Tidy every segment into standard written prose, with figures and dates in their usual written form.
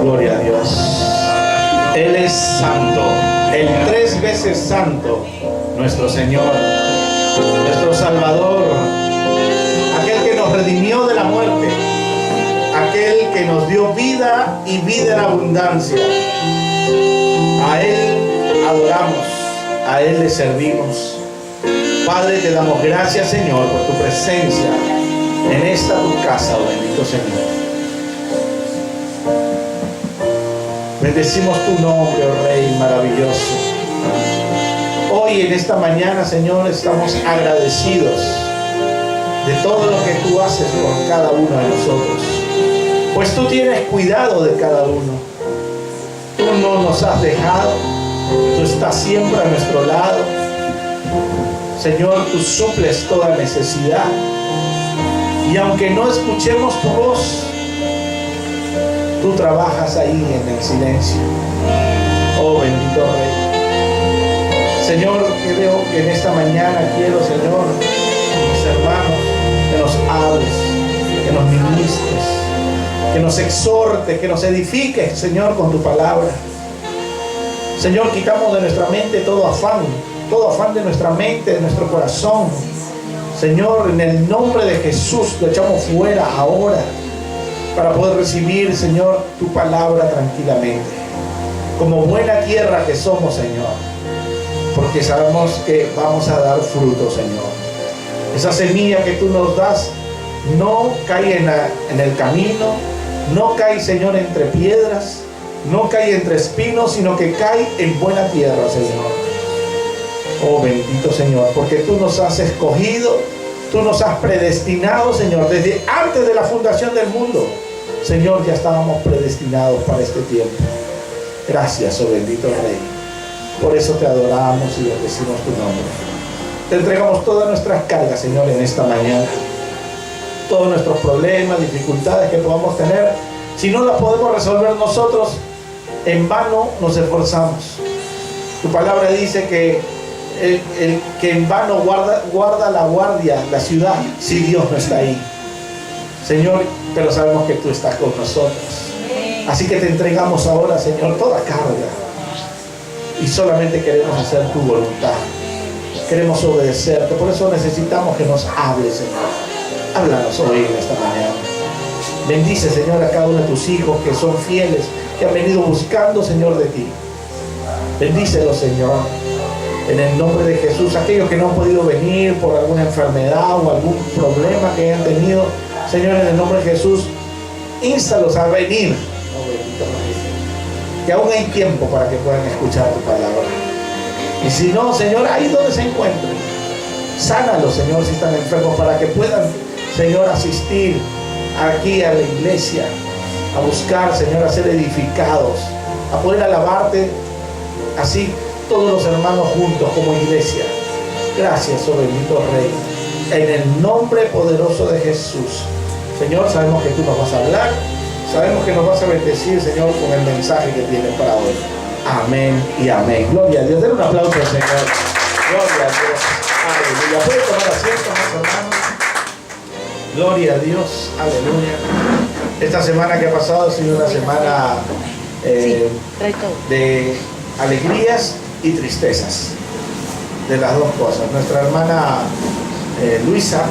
Gloria a Dios. Él es santo, el 3 veces santo, nuestro Señor, nuestro Salvador, aquel que nos redimió de la muerte, aquel que nos dio vida y vida en abundancia. A Él adoramos, a Él le servimos. Padre, te damos gracias, Señor, por tu presencia en esta tu casa, oh bendito Señor. Bendecimos tu nombre, oh Rey maravilloso. Hoy en esta mañana, Señor, estamos agradecidos de todo lo que tú haces por cada uno de nosotros. Pues tú tienes cuidado de cada uno. Tú no nos has dejado. Tú estás siempre a nuestro lado. Señor, tú suples toda necesidad. Y aunque no escuchemos tu voz, tú trabajas ahí en el silencio. Oh bendito Rey. Señor, creo que en esta mañana quiero, Señor, mis hermanos, que nos hables, que nos ministres, que nos exhortes, que nos edifiques, Señor, con tu palabra. Señor, quitamos de nuestra mente todo afán de nuestra mente, de nuestro corazón. Señor, en el nombre de Jesús lo echamos fuera ahora, para poder recibir, Señor, tu palabra tranquilamente, como buena tierra que somos, Señor, porque sabemos que vamos a dar fruto, Señor. Esa semilla que tú nos das no cae en el camino, no cae, Señor, entre piedras, no cae entre espinos, sino que cae en buena tierra, Señor. Oh bendito Señor, porque tú nos has escogido, tú nos has predestinado, Señor, desde antes de la fundación del mundo. Señor, ya estábamos predestinados para este tiempo. Gracias, oh bendito Rey. Por eso te adoramos y bendecimos tu nombre. Te entregamos todas nuestras cargas, Señor, en esta mañana. Todos nuestros problemas, dificultades que podamos tener, si no las podemos resolver nosotros, en vano nos esforzamos. Tu palabra dice que el que en vano guarda la guardia, la ciudad, si Dios no está ahí. Señor, pero sabemos que tú estás con nosotros. Así que te entregamos ahora, Señor, toda carga. Y solamente queremos hacer tu voluntad. Queremos obedecerte. Por eso necesitamos que nos hables, Señor. Háblanos hoy en esta mañana. Bendice, Señor, a cada uno de tus hijos que son fieles, que han venido buscando, Señor, de ti. Bendícelos, Señor. En el nombre de Jesús, aquellos que no han podido venir por alguna enfermedad o algún problema que hayan tenido, Señor, en el nombre de Jesús, ínstalos a venir. Oh, bendito Rey. Que aún hay tiempo para que puedan escuchar tu palabra. Y si no, Señor, ahí donde se encuentren, sánalos, Señor, si están enfermos, para que puedan, Señor, asistir aquí a la iglesia, a buscar, Señor, a ser edificados, a poder alabarte así todos los hermanos juntos como iglesia. Gracias, oh bendito Rey, en el nombre poderoso de Jesús. Señor, sabemos que tú nos vas a hablar, sabemos que nos vas a bendecir, Señor, con el mensaje que tienes para hoy. Amén y amén. Gloria a Dios. Den un aplauso al Señor. Gloria a Dios. Aleluya. ¿Puede tomar asiento, mis hermanos? Gloria a Dios. Aleluya. Esta semana que ha pasado ha sido una semana de alegrías y tristezas, de las dos cosas. Nuestra hermana Luisa,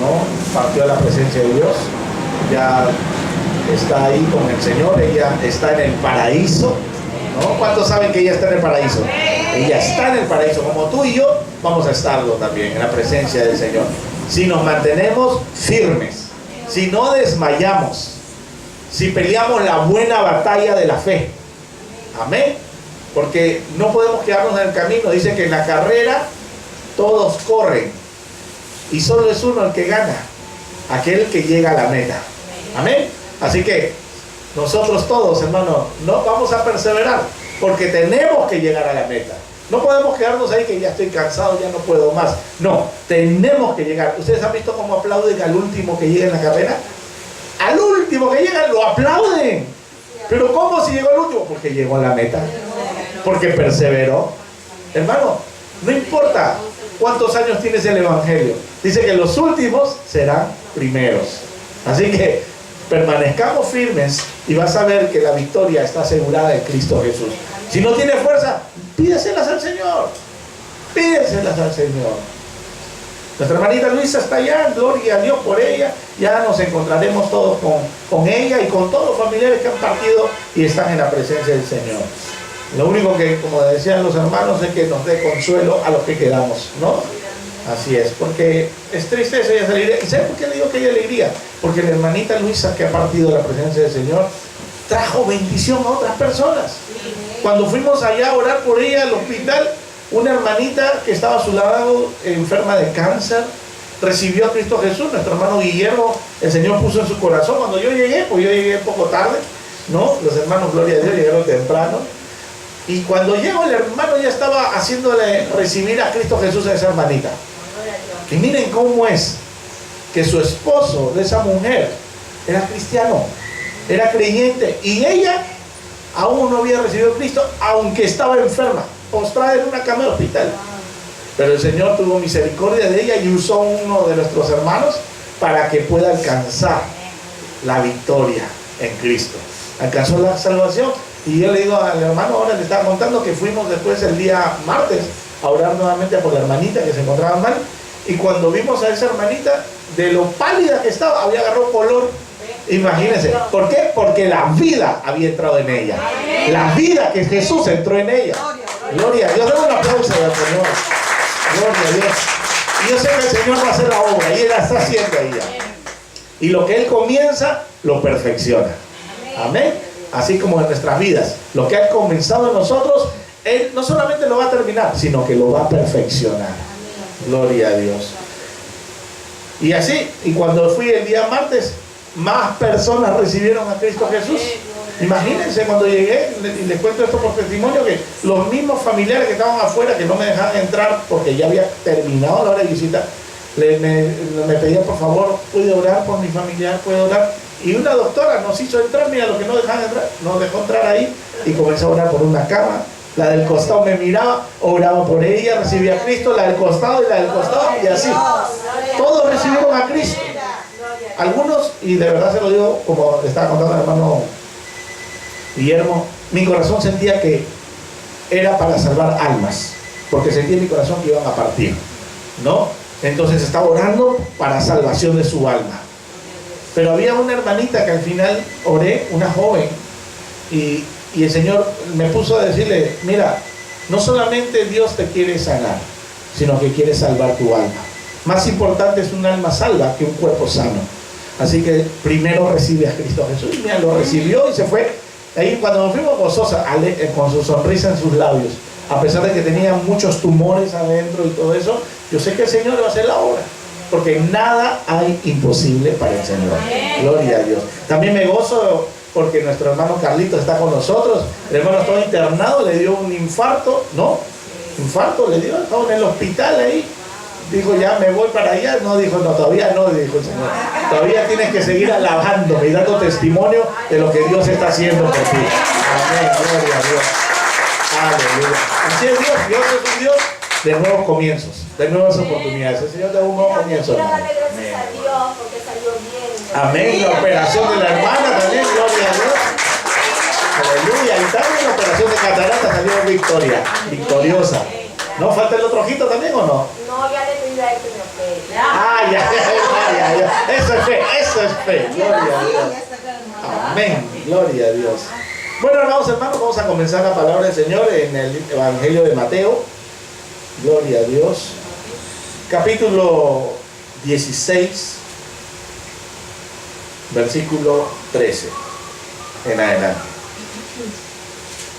¿no?, partió a la presencia de Dios, ya está ahí con el Señor, ella está en el paraíso, ¿no? ¿Cuántos saben que ella está en el paraíso? Ella está en el paraíso, como tú y yo vamos a estarlo también, en la presencia del Señor, si nos mantenemos firmes, si no desmayamos, si peleamos la buena batalla de la fe. Amén. Porque no podemos quedarnos en el camino. Dice que en la carrera todos corren y solo es uno el que gana, aquel que llega a la meta. Amén. Así que nosotros todos, hermanos, no vamos a perseverar, porque tenemos que llegar a la meta. No podemos quedarnos ahí que ya estoy cansado, ya no puedo más. No, tenemos que llegar. ¿Ustedes han visto cómo aplauden al último que llega en la carrera? Al último último que llega lo aplauden. Pero ¿cómo si llegó el último? Porque llegó a la meta, porque perseveró. Hermano, no importa cuántos años tienes el evangelio, dice que los últimos serán primeros. Así que permanezcamos firmes y vas a ver que la victoria está asegurada en Cristo Jesús. Si no tienes fuerza, pídeselas al Señor. Pídeselas al Señor. Nuestra hermanita Luisa está allá, gloria a Dios por ella. Ya nos encontraremos todos con ella y con todos los familiares que han partido y están en la presencia del Señor. Lo único que, como decían los hermanos, es que nos dé consuelo a los que quedamos, ¿no? Así es, porque es tristeza y es alegría. ¿Y sabes por qué le digo que hay alegría? Porque la hermanita Luisa, que ha partido de la presencia del Señor, trajo bendición a otras personas. Cuando fuimos allá a orar por ella al hospital, una hermanita que estaba a su lado, enferma de cáncer, recibió a Cristo Jesús. Nuestro hermano Guillermo, el Señor puso en su corazón. Cuando yo llegué, pues yo llegué poco tarde, ¿no? Los hermanos, gloria a Dios, llegaron temprano. Y cuando llegó el hermano ya estaba haciéndole recibir a Cristo Jesús a esa hermanita. Y miren cómo es que su esposo de esa mujer era cristiano, era creyente, y ella aún no había recibido a Cristo, aunque estaba enferma, postrada en una cama de hospital. Pero el Señor tuvo misericordia de ella y usó a uno de nuestros hermanos para que pueda alcanzar la victoria en Cristo. Alcanzó la salvación. Y yo le digo al hermano, ahora le estaba contando que fuimos después el día martes a orar nuevamente por la hermanita que se encontraba mal. Y cuando vimos a esa hermanita, de lo pálida que estaba, había agarrado color. Imagínense. ¿Por qué? Porque la vida había entrado en ella. La vida que Jesús entró en ella. Gloria a Dios. Dale un aplauso al Señor. Gloria a Dios. Y yo sé que el Señor va a hacer la obra y Él la está haciendo ahí ya. Y lo que Él comienza, lo perfecciona. Amén. Así como en nuestras vidas, lo que ha comenzado en nosotros, Él no solamente lo va a terminar, sino que lo va a perfeccionar. Gloria a Dios. Y así, y cuando fui el día martes, más personas recibieron a Cristo Jesús. Imagínense cuando llegué, y les cuento esto por testimonio, que los mismos familiares que estaban afuera, que no me dejaban entrar porque ya había terminado la hora de visita, me pedían por favor, ¿puede orar por mi familiar? ¿Puede orar? Y una doctora nos hizo entrar, mira lo que no dejaban entrar, nos dejó entrar ahí y comenzó a orar por una cama. La del costado me miraba, oraba por ella, recibía a Cristo, la del costado y la del costado, y así. Todos recibieron a Cristo. Algunos, y de verdad se lo digo, como le estaba contando al hermano Guillermo, mi corazón sentía que era para salvar almas, porque sentía en mi corazón que iban a partir, ¿no? Entonces estaba orando para salvación de su alma. Pero había una hermanita que al final oré, una joven, y el Señor me puso a decirle, mira, no solamente Dios te quiere sanar, sino que quiere salvar tu alma. Más importante es un alma salva que un cuerpo sano. Así que primero recibe a Cristo Jesús. Y mira, lo recibió y se fue. Ahí cuando nos fuimos gozosa, con su sonrisa en sus labios, a pesar de que tenía muchos tumores adentro y todo eso, yo sé que el Señor va a hacer la obra, porque nada hay imposible para el Señor. Gloria a Dios. También me gozo porque nuestro hermano Carlito está con nosotros. El hermano estaba internado, le dio un infarto, ¿no? Infarto le dio, estaba en el hospital ahí. Dijo, ya me voy para allá. No, dijo, no, todavía no, dijo el Señor. Todavía tienes que seguir alabándome y dando testimonio de lo que Dios está haciendo por ti. Amén, gloria a Dios. Aleluya. Así es Dios, Dios es un Dios de nuevos comienzos, de nuevas oportunidades. El Señor te da un nuevo comienzo. Quiero darle gracias a Dios porque salió bien. Amén, la operación de la hermana también, gloria a Dios. Aleluya. Y también la operación de catarata salió en victoria, victoriosa. ¿No falta el otro ojito también o no? No, ya le pedí a él que me opere. Ah, ya. Eso es fe, gloria a Dios. Amén, gloria a Dios. Bueno, hermanos, vamos a comenzar la palabra del Señor en el Evangelio de Mateo. Gloria a Dios. Capítulo 16, versículo 13 en adelante.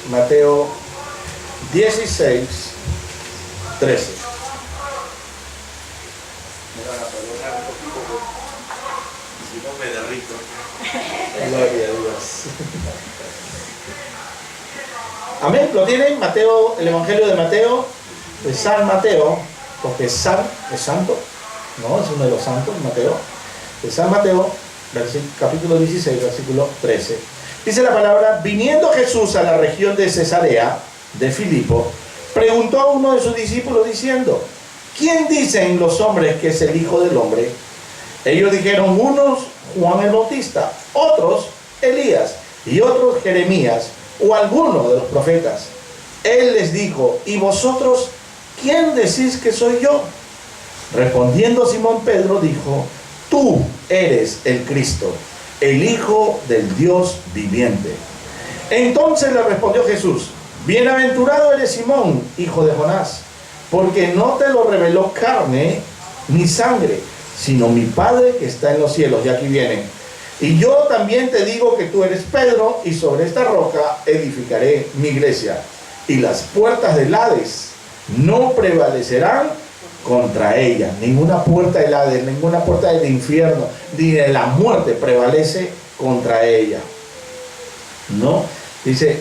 Mateo 16, 13. Me van a perdonar un poquito, si no me derrito. Gloria a Dios. Amén, ¿lo tienen? Mateo, el Evangelio de Mateo, de San Mateo, porque San es santo, ¿no? Es uno de los santos, Mateo. De San Mateo, capítulo 16, versículo 13. Dice la palabra: viniendo Jesús a la región de Cesarea de Filipo, preguntó a uno de sus discípulos diciendo: ¿quién dicen los hombres que es el Hijo del Hombre? Ellos dijeron: unos Juan el Bautista, otros Elías, y otros Jeremías, o alguno de los profetas. Él les dijo: ¿y vosotros quién decís que soy yo? Respondiendo Simón Pedro dijo: tú eres el Cristo, el Hijo del Dios viviente. Entonces le respondió Jesús: bienaventurado eres Simón, hijo de Jonás, porque no te lo reveló carne ni sangre, sino mi Padre que está en los cielos. Y aquí viene: y yo también te digo que tú eres Pedro, y sobre esta roca edificaré mi iglesia, y las puertas del Hades no prevalecerán contra ella. Ninguna puerta del Hades, ninguna puerta del infierno, ni de la muerte prevalece contra ella. No, dice: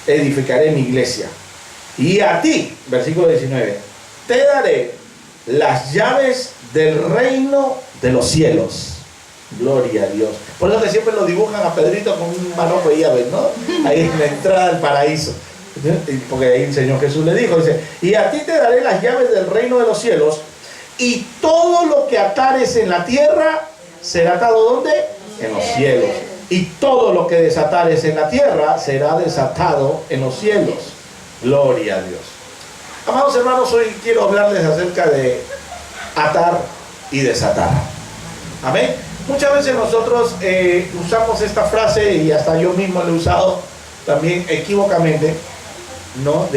edificaré mi iglesia, y a ti, versículo 19, te daré las llaves del reino de los cielos. Gloria a Dios. Por eso que siempre lo dibujan a Pedrito con un manojo de llaves, ¿no? Ahí en la entrada al paraíso. Porque ahí el Señor Jesús le dijo, dice: y a ti te daré las llaves del reino de los cielos, y todo lo que atares en la tierra será atado ¿dónde? En los cielos. Y todo lo que desatares en la tierra será desatado en los cielos. Gloria a Dios. Amados hermanos, hoy quiero hablarles acerca de atar y desatar. Amén. Muchas veces nosotros usamos esta frase, y hasta yo mismo la he usado también equívocamente, ¿no?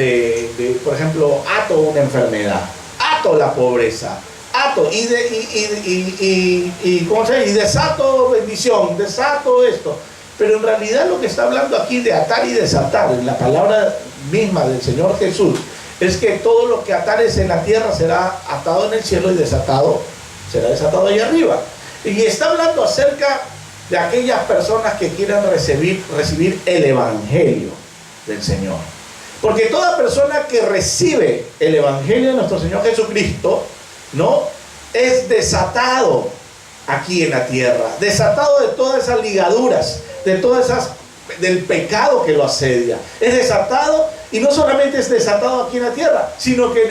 Por ejemplo, ato una enfermedad, ato la pobreza, ato ¿cómo se dice? Y desato bendición, desato esto. Pero en realidad lo que está hablando aquí de atar y desatar, en la palabra misma del Señor Jesús, es que todo lo que atares en la tierra será atado en el cielo, y desatado será desatado allá arriba. Y está hablando acerca de aquellas personas que quieran recibir el Evangelio del Señor. Porque toda persona que recibe el Evangelio de nuestro Señor Jesucristo, ¿no?, es desatado aquí en la tierra, desatado de todas esas ligaduras, de todas esas, del pecado que lo asedia. Es desatado, y no solamente es desatado aquí en la tierra, sino que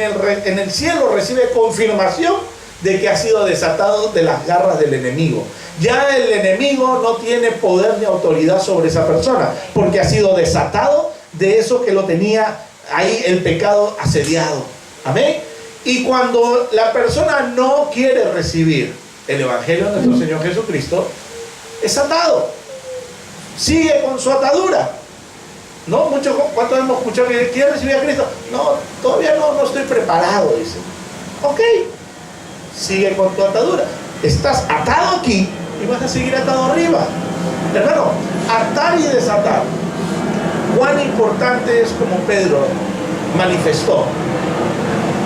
en el cielo recibe confirmación de que ha sido desatado de las garras del enemigo. Ya el enemigo no tiene poder ni autoridad sobre esa persona, porque ha sido desatado de eso que lo tenía ahí, el pecado asediado. Amén. Y cuando la persona no quiere recibir el Evangelio de nuestro Señor Jesucristo, es atado, sigue con su atadura. ¿No? ¿Cuántos hemos escuchado que quiere recibir a Cristo? No, todavía no estoy preparado, dice. Ok, sigue con tu atadura. Estás atado aquí y vas a seguir atado arriba. Hermano, atar y desatar. Cuán importante es como Pedro manifestó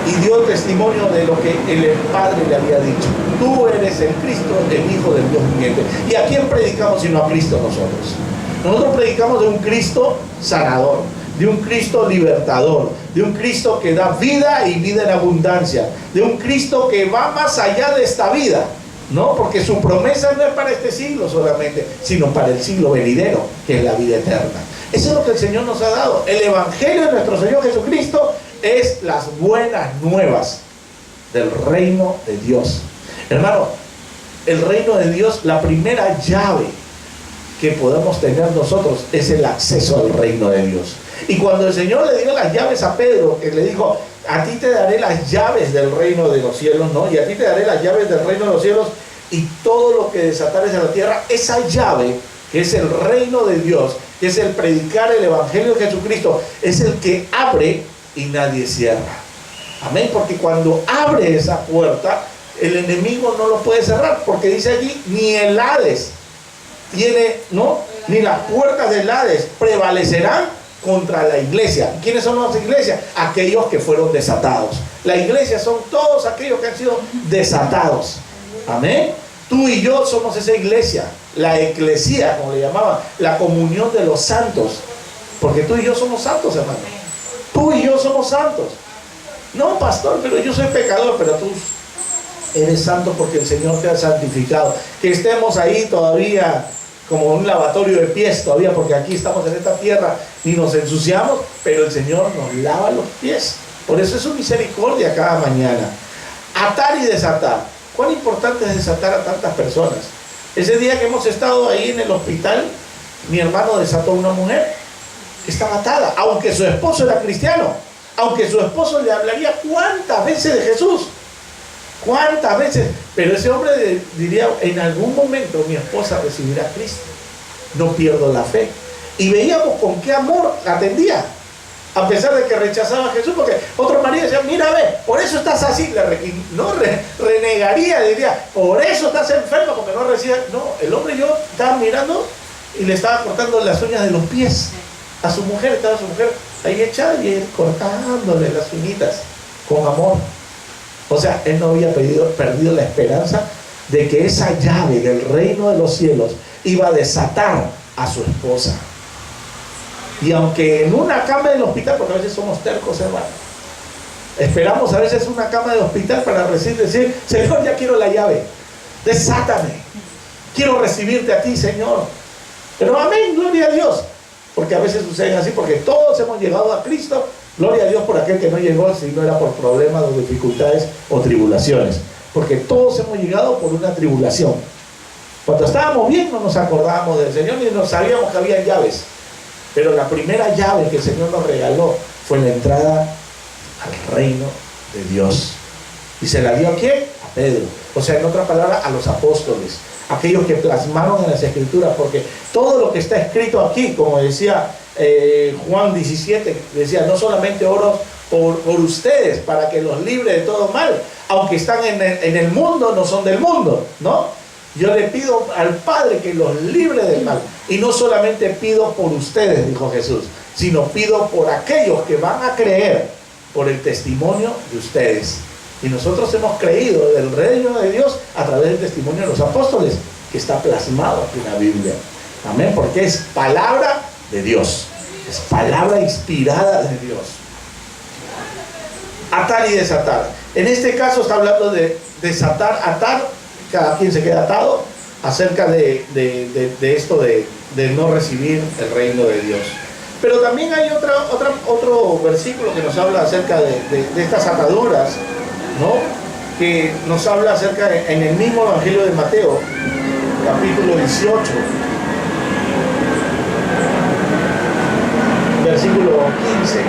y dio testimonio de lo que el Padre le había dicho: tú eres el Cristo, el Hijo del Dios viviente. ¿Y a quién predicamos sino a Cristo nosotros? Nosotros predicamos de un Cristo sanador, de un Cristo libertador, de un Cristo que da vida y vida en abundancia, de un Cristo que va más allá de esta vida, ¿no? Porque su promesa no es para este siglo solamente, sino para el siglo venidero, que es la vida eterna. Eso es lo que el Señor nos ha dado. El Evangelio de nuestro Señor Jesucristo es las buenas nuevas del reino de Dios. Hermano, el reino de Dios, la primera llave que podemos tener nosotros es el acceso al reino de Dios. Y cuando el Señor le dio las llaves a Pedro, que le dijo: a ti te daré las llaves del reino de los cielos, ¿no? Y a ti te daré las llaves del reino de los cielos, y todo lo que desatares en la tierra. Esa llave, que es el reino de Dios, que es el predicar el Evangelio de Jesucristo, es el que abre y nadie cierra. Amén. Porque cuando abre esa puerta, el enemigo no lo puede cerrar, porque dice allí: ni el Hades tiene, ¿no?, ni las puertas del Hades prevalecerán contra la iglesia. ¿Quiénes son las iglesias? Aquellos que fueron desatados. La iglesia son todos aquellos que han sido desatados. Amén. Tú y yo somos esa iglesia, la eclesía, como le llamaban, la comunión de los santos. Porque tú y yo somos santos, hermano. Tú y yo somos santos. No, pastor, pero yo soy pecador. Pero tú Eres santo porque el Señor te ha santificado. Que estemos ahí todavía como un lavatorio de pies todavía, porque aquí estamos en esta tierra y nos ensuciamos, pero el Señor nos lava los pies. Por eso es su misericordia cada mañana. Atar y desatar. ¿Cuán importante es desatar a tantas personas? Ese día que hemos estado ahí en el hospital, mi hermano desató a una mujer que estaba atada, aunque su esposo era cristiano, aunque su esposo le hablaría cuántas veces de Jesús, cuántas veces, pero ese hombre diría, en algún momento mi esposa recibirá a Cristo, no pierdo la fe. Y veíamos con qué amor la atendía, a pesar de que rechazaba a Jesús, porque otro marido decía, mira, ve, por eso estás así, renegaría, diría, por eso estás enfermo, porque no recibes. No, el hombre, yo estaba mirando y le estaba cortando las uñas de los pies a su mujer, estaba su mujer ahí echada y él cortándole las uñitas con amor. O sea, él no había perdido la esperanza de que esa llave del reino de los cielos iba a desatar a su esposa. Y aunque en una cama del hospital, porque a veces somos tercos, hermano, esperamos a veces una cama de hospital para decir, Señor, ya quiero la llave, desátame, quiero recibirte a ti, Señor. Pero amén, gloria a Dios, porque a veces suceden así, porque todos hemos llegado a Cristo, gloria a Dios por aquel que no llegó, si no era por problemas o dificultades o tribulaciones, porque todos hemos llegado por una tribulación. Cuando estábamos bien no nos acordábamos del Señor ni nos sabíamos que había llaves. Pero la primera llave que el Señor nos regaló fue la entrada al reino de Dios. ¿Y se la dio a quién? A Pedro. O sea, en otra palabra, a los apóstoles, aquellos que plasmaron en las Escrituras, porque todo lo que está escrito aquí, como decía Juan 17, decía, no solamente oro por ustedes, para que los libre de todo mal, aunque están en el mundo, no son del mundo, ¿no? Yo le pido al Padre que los libre del mal. Y no solamente pido por ustedes, dijo Jesús, sino pido por aquellos que van a creer por el testimonio de ustedes. Y nosotros hemos creído del reino de Dios a través del testimonio de los apóstoles, que está plasmado aquí en la Biblia. Amén, porque es palabra de Dios. Es palabra inspirada de Dios. Atar y desatar. En este caso está hablando de desatar, atar. Cada quien se queda atado acerca de esto de no recibir el reino de Dios. Pero también hay otro versículo que nos habla acerca de estas ataduras, ¿no? Que nos habla acerca en el mismo Evangelio de Mateo, capítulo 18, versículo 15, 18-15.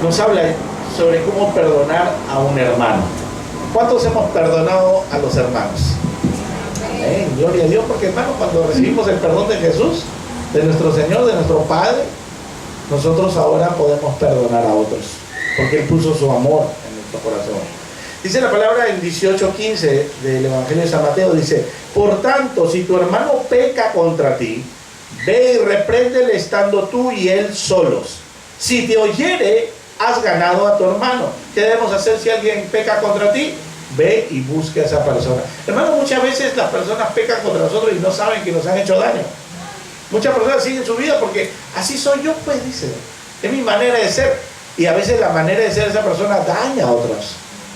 Nos habla sobre cómo perdonar a un hermano. ¿Cuántos hemos perdonado a los hermanos? Amén, gloria a Dios, porque hermano, cuando recibimos el perdón de Jesús, de nuestro Señor, de nuestro Padre, nosotros ahora podemos perdonar a otros, porque Él puso su amor en nuestro corazón. Dice la palabra en 18:15 del Evangelio de San Mateo, dice, por tanto, si tu hermano peca contra ti, ve y repréndele estando tú y él solos. Si te oyere, has ganado a tu hermano. ¿Qué debemos hacer si alguien peca contra ti? Ve y busca a esa persona. Hermano, muchas veces las personas pecan contra nosotros y no saben que nos han hecho daño. Muchas personas siguen su vida porque así soy yo, pues, dice. Es mi manera de ser. Y a veces la manera de ser de esa persona daña a otros,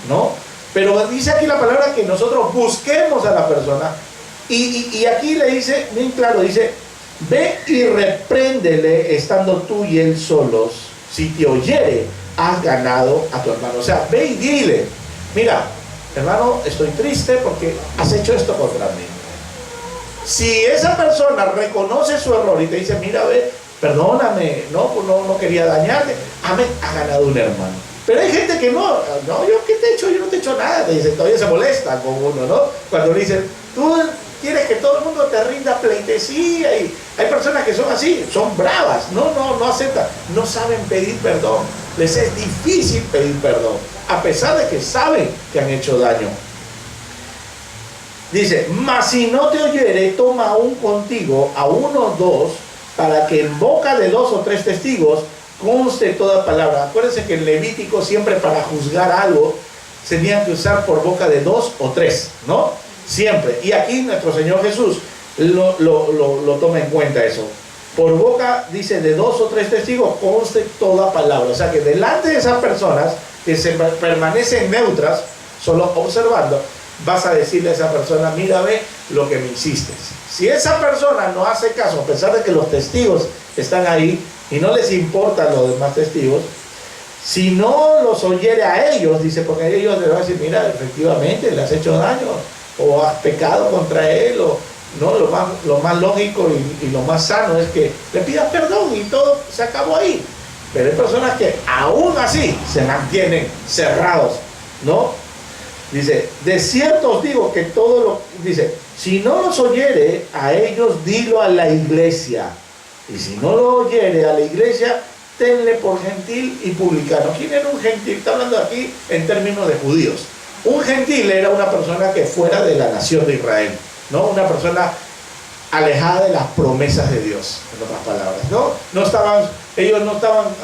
¿no? Pero dice aquí la palabra que nosotros busquemos a la persona. Y aquí le dice, bien claro, dice, ve y repréndele estando tú y él solos. Si te oyere, has ganado a tu hermano. O sea, ve y dile, mira, hermano, estoy triste porque has hecho esto contra mí. Si esa persona reconoce su error y te dice, mira, ve, perdóname, no quería dañarte, amén, ha ganado un hermano. Pero hay gente que no, yo qué te he hecho, yo no te he hecho nada, te dice, todavía se molesta con uno, ¿no? Cuando le dicen, tú quieres que todo el mundo te rinda pleitesía, y hay personas que son así, son bravas, no aceptan, no saben pedir perdón, les es difícil pedir perdón, a pesar de que saben que han hecho daño. Dice, mas si no te oyere, toma aún contigo a uno o dos, para que en boca de 2 o 3 testigos conste toda palabra. Acuérdense que en Levítico siempre para juzgar algo tenían que usar por boca de 2 o 3, ¿no? Siempre. Y aquí nuestro Señor Jesús lo toma en cuenta eso. Por boca, dice, de 2 o 3 testigos conste toda palabra. O sea que delante de esas personas que se permanecen neutras, solo observando, vas a decirle a esa persona, mira, ve lo que me hiciste. Si esa persona no hace caso, a pesar de que los testigos están ahí y no les importan los demás testigos, si no los oyere a ellos, dice, porque ellos le van a decir, mira, efectivamente le has hecho daño, o has pecado contra él, o no, lo más lógico y lo más sano es que le pidas perdón y todo se acabó ahí. Pero hay personas que aún así se mantienen cerrados, ¿no? Dice, de cierto os digo que todo lo... Dice, si no los oyere a ellos, dilo a la iglesia. Y si no lo oyere a la iglesia, tenle por gentil y publicano. ¿Quién era un gentil? Está hablando aquí en términos de judíos. Un gentil era una persona que fuera de la nación de Israel, ¿no? Una persona alejada de las promesas de Dios, en otras palabras, ¿no? Ellos no estaban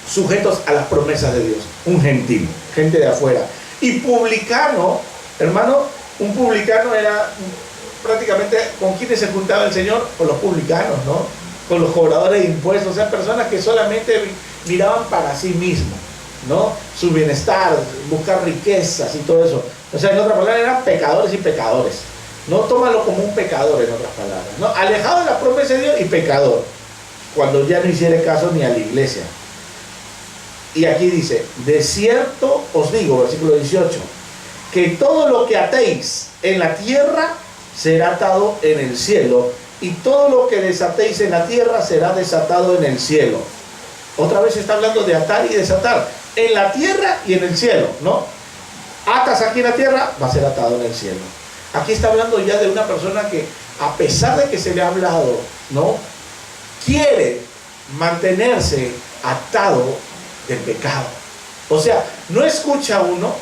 sujetos a las promesas de Dios. Un gentil, gente de afuera. Y publicano, hermano, un publicano era prácticamente con quienes se juntaba el Señor, con los publicanos, ¿no? Con los cobradores de impuestos, o sea, personas que solamente miraban para sí mismos, ¿no? Su bienestar, buscar riquezas y todo eso. O sea, en otras palabras, eran pecadores y pecadores. No, tómalo como un pecador, en otras palabras, ¿no? Alejado de la promesa de Dios y pecador, cuando ya no hiciera caso ni a la iglesia. Y aquí dice, de cierto os digo, versículo 18, que todo lo que atéis en la tierra será atado en el cielo, y todo lo que desatéis en la tierra será desatado en el cielo. Otra vez está hablando de atar y desatar, en la tierra y en el cielo, ¿no? Atas aquí en la tierra, va a ser atado en el cielo. Aquí está hablando ya de una persona que, a pesar de que se le ha hablado, ¿no? Quiere mantenerse atado del pecado. O sea, no escucha a uno,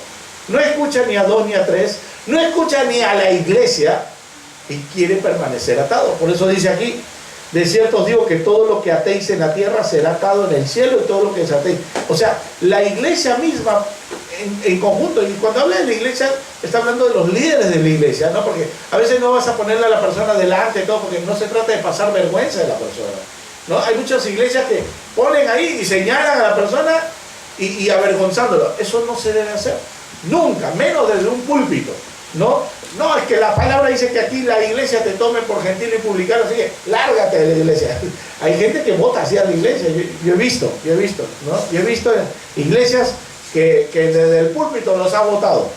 no escucha ni a 2 ni a 3, no escucha ni a la iglesia y quiere permanecer atado. Por eso dice aquí, de cierto os digo que todo lo que atéis en la tierra será atado en el cielo, y todo lo que desatéis. O sea, la iglesia misma en conjunto, y cuando habla de la iglesia está hablando de los líderes de la iglesia, ¿no? Porque a veces no vas a ponerle a la persona delante, todo, porque no se trata de pasar vergüenza de la persona, ¿no? Hay muchas iglesias que ponen ahí y señalan a la persona y avergonzándolo. Eso no se debe hacer nunca, menos desde un púlpito, ¿no? No, es que la palabra dice que aquí la iglesia te tome por gentil y publicano, así que lárgate de la iglesia. Hay gente que vota así a la iglesia. Yo he visto, ¿no? Yo he visto iglesias que desde el púlpito los ha votado.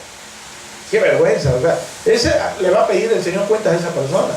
Qué vergüenza, o sea, ese le va a pedir el Señor cuentas a esa persona,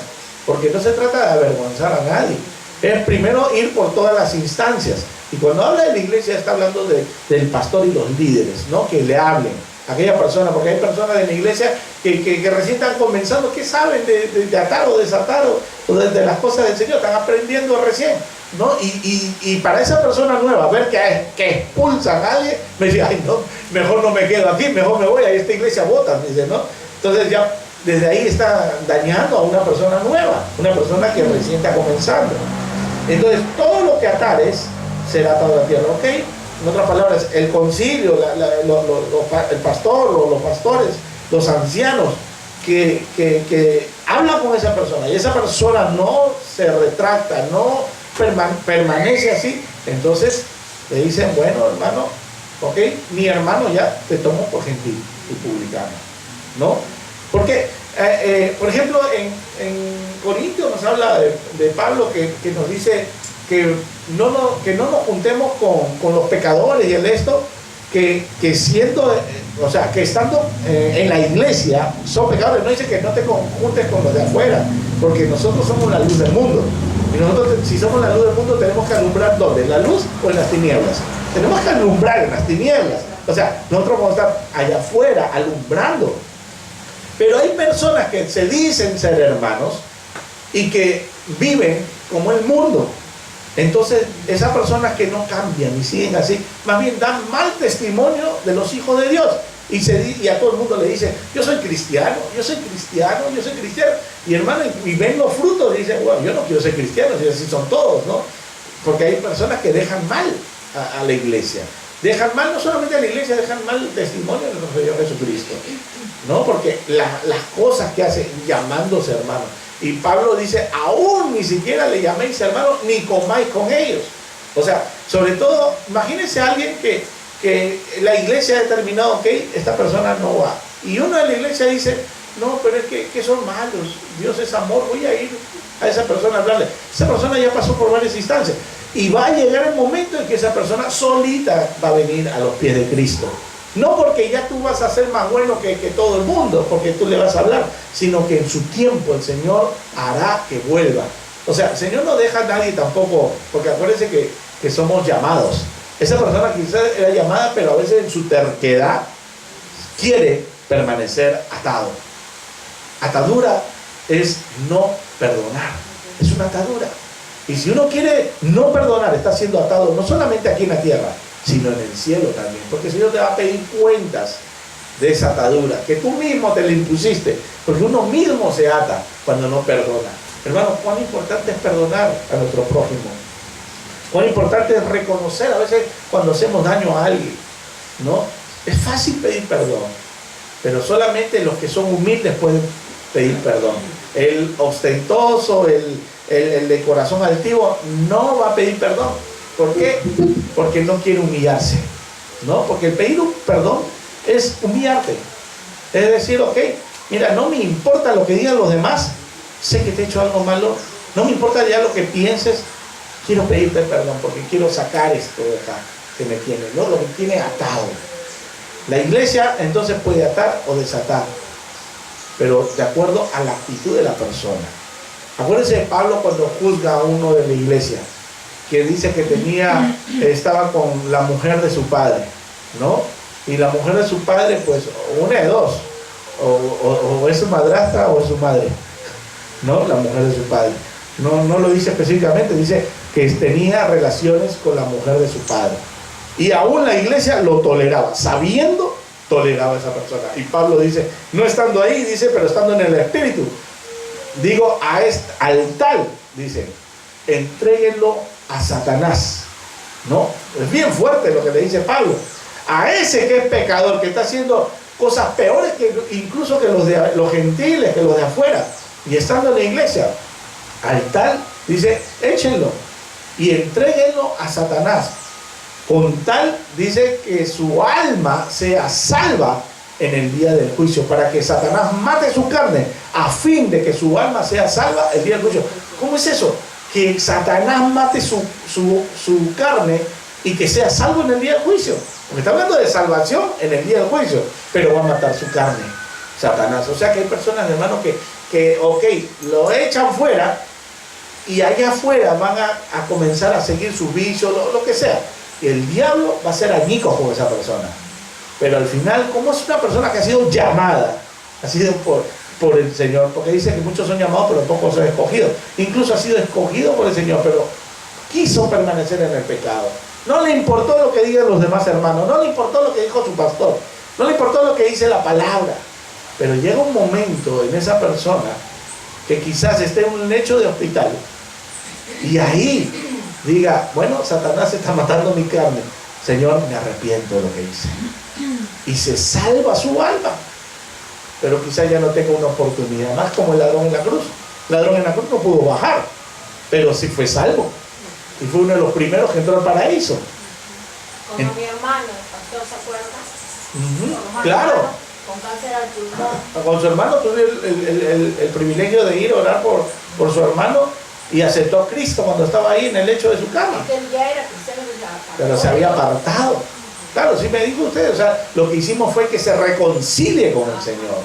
porque no se trata de avergonzar a nadie. Es primero ir por todas las instancias. Y cuando habla de la iglesia está hablando del pastor y los líderes, ¿no? Que le hablen a aquella persona, porque hay personas de la iglesia que recién están comenzando, que saben de atar o desatar o de las cosas del Señor, están aprendiendo recién, ¿no? Y para esa persona nueva, ver que expulsan a alguien, me dice, ay no, mejor no me quedo aquí, mejor me voy, a esta iglesia votan, dice, ¿no? Entonces ya desde ahí está dañando a una persona nueva, una persona que recién está comenzando. Entonces todo lo que atares será atado a la tierra, ¿ok? En otras palabras, el concilio, el pastor o los pastores, los ancianos que hablan con esa persona y esa persona no se retracta, no permanece así, entonces le dicen, bueno hermano, ok, mi hermano ya te tomo por gentil y publicano, ¿no? Porque, por ejemplo, en Corintios nos habla de Pablo que nos dice que no nos juntemos con los pecadores y el esto, que siendo, o sea, que estando en la iglesia son pecadores. No dice que no te juntes con los de afuera, porque nosotros somos la luz del mundo. Y nosotros, si somos la luz del mundo, tenemos que alumbrar ¿dónde? ¿En la luz o en las tinieblas? Tenemos que alumbrar en las tinieblas. O sea, nosotros vamos a estar allá afuera alumbrando. Pero hay personas que se dicen ser hermanos y que viven como el mundo. Entonces, esas personas que no cambian y siguen así, más bien dan mal testimonio de los hijos de Dios. Y a todo el mundo le dice, yo soy cristiano. Y hermano, y ven los frutos y dicen, bueno, yo no quiero ser cristiano, si así son todos, ¿no? Porque hay personas que dejan mal a la iglesia. Dejan mal no solamente a la iglesia, dejan mal el testimonio de nuestro Señor Jesucristo, ¿no? Porque las cosas que hacen llamándose hermanos. Y Pablo dice, aún ni siquiera le llaméis hermanos, ni comáis con ellos. O sea, sobre todo, imagínense a alguien que la iglesia ha determinado, ok, esta persona no va. Y uno de la iglesia dice, no, pero es que son malos, Dios es amor, voy a ir a esa persona a hablarle. Esa persona ya pasó por varias instancias. Y va a llegar el momento en que esa persona solita va a venir a los pies de Cristo. No porque ya tú vas a ser más bueno que todo el mundo, porque tú le vas a hablar, sino que en su tiempo el Señor hará que vuelva. O sea, el Señor no deja a nadie tampoco, porque acuérdense que somos llamados. Esa persona quizás era llamada, pero a veces en su terquedad quiere permanecer atado. Atadura es no perdonar, es una atadura. Y si uno quiere no perdonar, está siendo atado no solamente aquí en la tierra, sino en el cielo también, porque el Señor te va a pedir cuentas de esa atadura que tú mismo te la impusiste, porque uno mismo se ata cuando no perdona. Hermano, cuán importante es perdonar a nuestro prójimo, cuán importante es reconocer a veces cuando hacemos daño a alguien, ¿no? Es fácil pedir perdón, pero solamente los que son humildes pueden pedir perdón. El ostentoso, el de corazón altivo no va a pedir perdón. ¿Por qué? Porque no quiere humillarse, ¿no? Porque el pedir un perdón es humillarte. Es decir, ok, mira, no me importa lo que digan los demás, sé que te he hecho algo malo, no me importa ya lo que pienses, quiero pedirte perdón porque quiero sacar esto de acá que me tiene, ¿no? Lo que tiene atado. La iglesia entonces puede atar o desatar, pero de acuerdo a la actitud de la persona. Acuérdense de Pablo cuando juzga a uno de la iglesia, que dice que estaba con la mujer de su padre, ¿no? Y la mujer de su padre, pues, una de dos, o es su madrastra o es su madre, ¿no? La mujer de su padre. No lo dice específicamente, dice que tenía relaciones con la mujer de su padre. Y aún la iglesia lo toleraba, sabiendo, toleraba a esa persona. Y Pablo dice, no estando ahí, dice, pero estando en el Espíritu, digo, al tal, dice, entréguenlo a Satanás, ¿no? Es bien fuerte lo que le dice Pablo. A ese que es pecador, que está haciendo cosas peores que incluso que los gentiles, que los de afuera, y estando en la iglesia, al tal, dice, échenlo y entréguenlo a Satanás, con tal, dice, que su alma sea salva en el día del juicio, para que Satanás mate su carne, a fin de que su alma sea salva el día del juicio. ¿Cómo es eso? Que Satanás mate su carne y que sea salvo en el día del juicio. Porque está hablando de salvación en el día del juicio, pero va a matar su carne, Satanás. O sea que hay personas, hermanos, que ok, lo echan fuera y allá afuera van a comenzar a seguir sus vicios, lo que sea. Y el diablo va a ser añicos con esa persona. Pero al final, como es una persona que ha sido llamada, ha sido por el Señor, porque dice que muchos son llamados, pero pocos son escogidos. Incluso ha sido escogido por el Señor, pero quiso permanecer en el pecado. No le importó lo que digan los demás hermanos, no le importó lo que dijo su pastor, no le importó lo que dice la palabra. Pero llega un momento en esa persona que quizás esté en un lecho de hospital y ahí diga, bueno, Satanás está matando mi carne, Señor, me arrepiento de lo que hice, y se salva su alma, pero quizás ya no tenga una oportunidad más, como el ladrón en la cruz. El ladrón en la cruz no pudo bajar, pero sí fue salvo y fue uno de los primeros que entró al paraíso. Como mi hermano, el pastor, ¿se acuerda? Claro. Con cáncer al pulmón. Con su hermano tuve el privilegio de ir a orar por su hermano, y aceptó a Cristo cuando estaba ahí en el lecho de su cama. Él ya era cristiano, pero se había apartado. Claro, sí me dijo usted, o sea, lo que hicimos fue que se reconcilie con el Señor.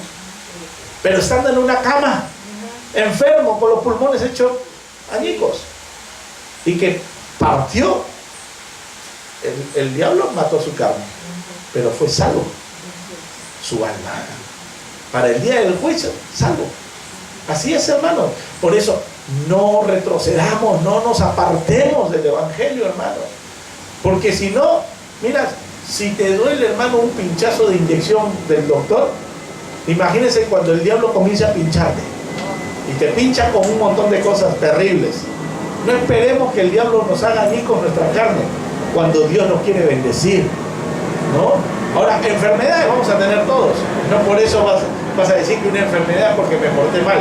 Pero estando en una cama, enfermo, con los pulmones hechos añicos, y que partió, el diablo mató su carne, pero fue salvo su alma. Para el día del juicio, salvo. Así es, hermano. Por eso, no retrocedamos, no nos apartemos del Evangelio, hermano. Porque si no, mira, si te duele, hermano, un pinchazo de inyección del doctor, imagínense cuando el diablo comienza a pincharte y te pincha con un montón de cosas terribles. No esperemos que el diablo nos haga añicos nuestra carne cuando Dios nos quiere bendecir, ¿no? Ahora, enfermedades vamos a tener todos. No por eso vas a decir que una enfermedad porque me porté mal.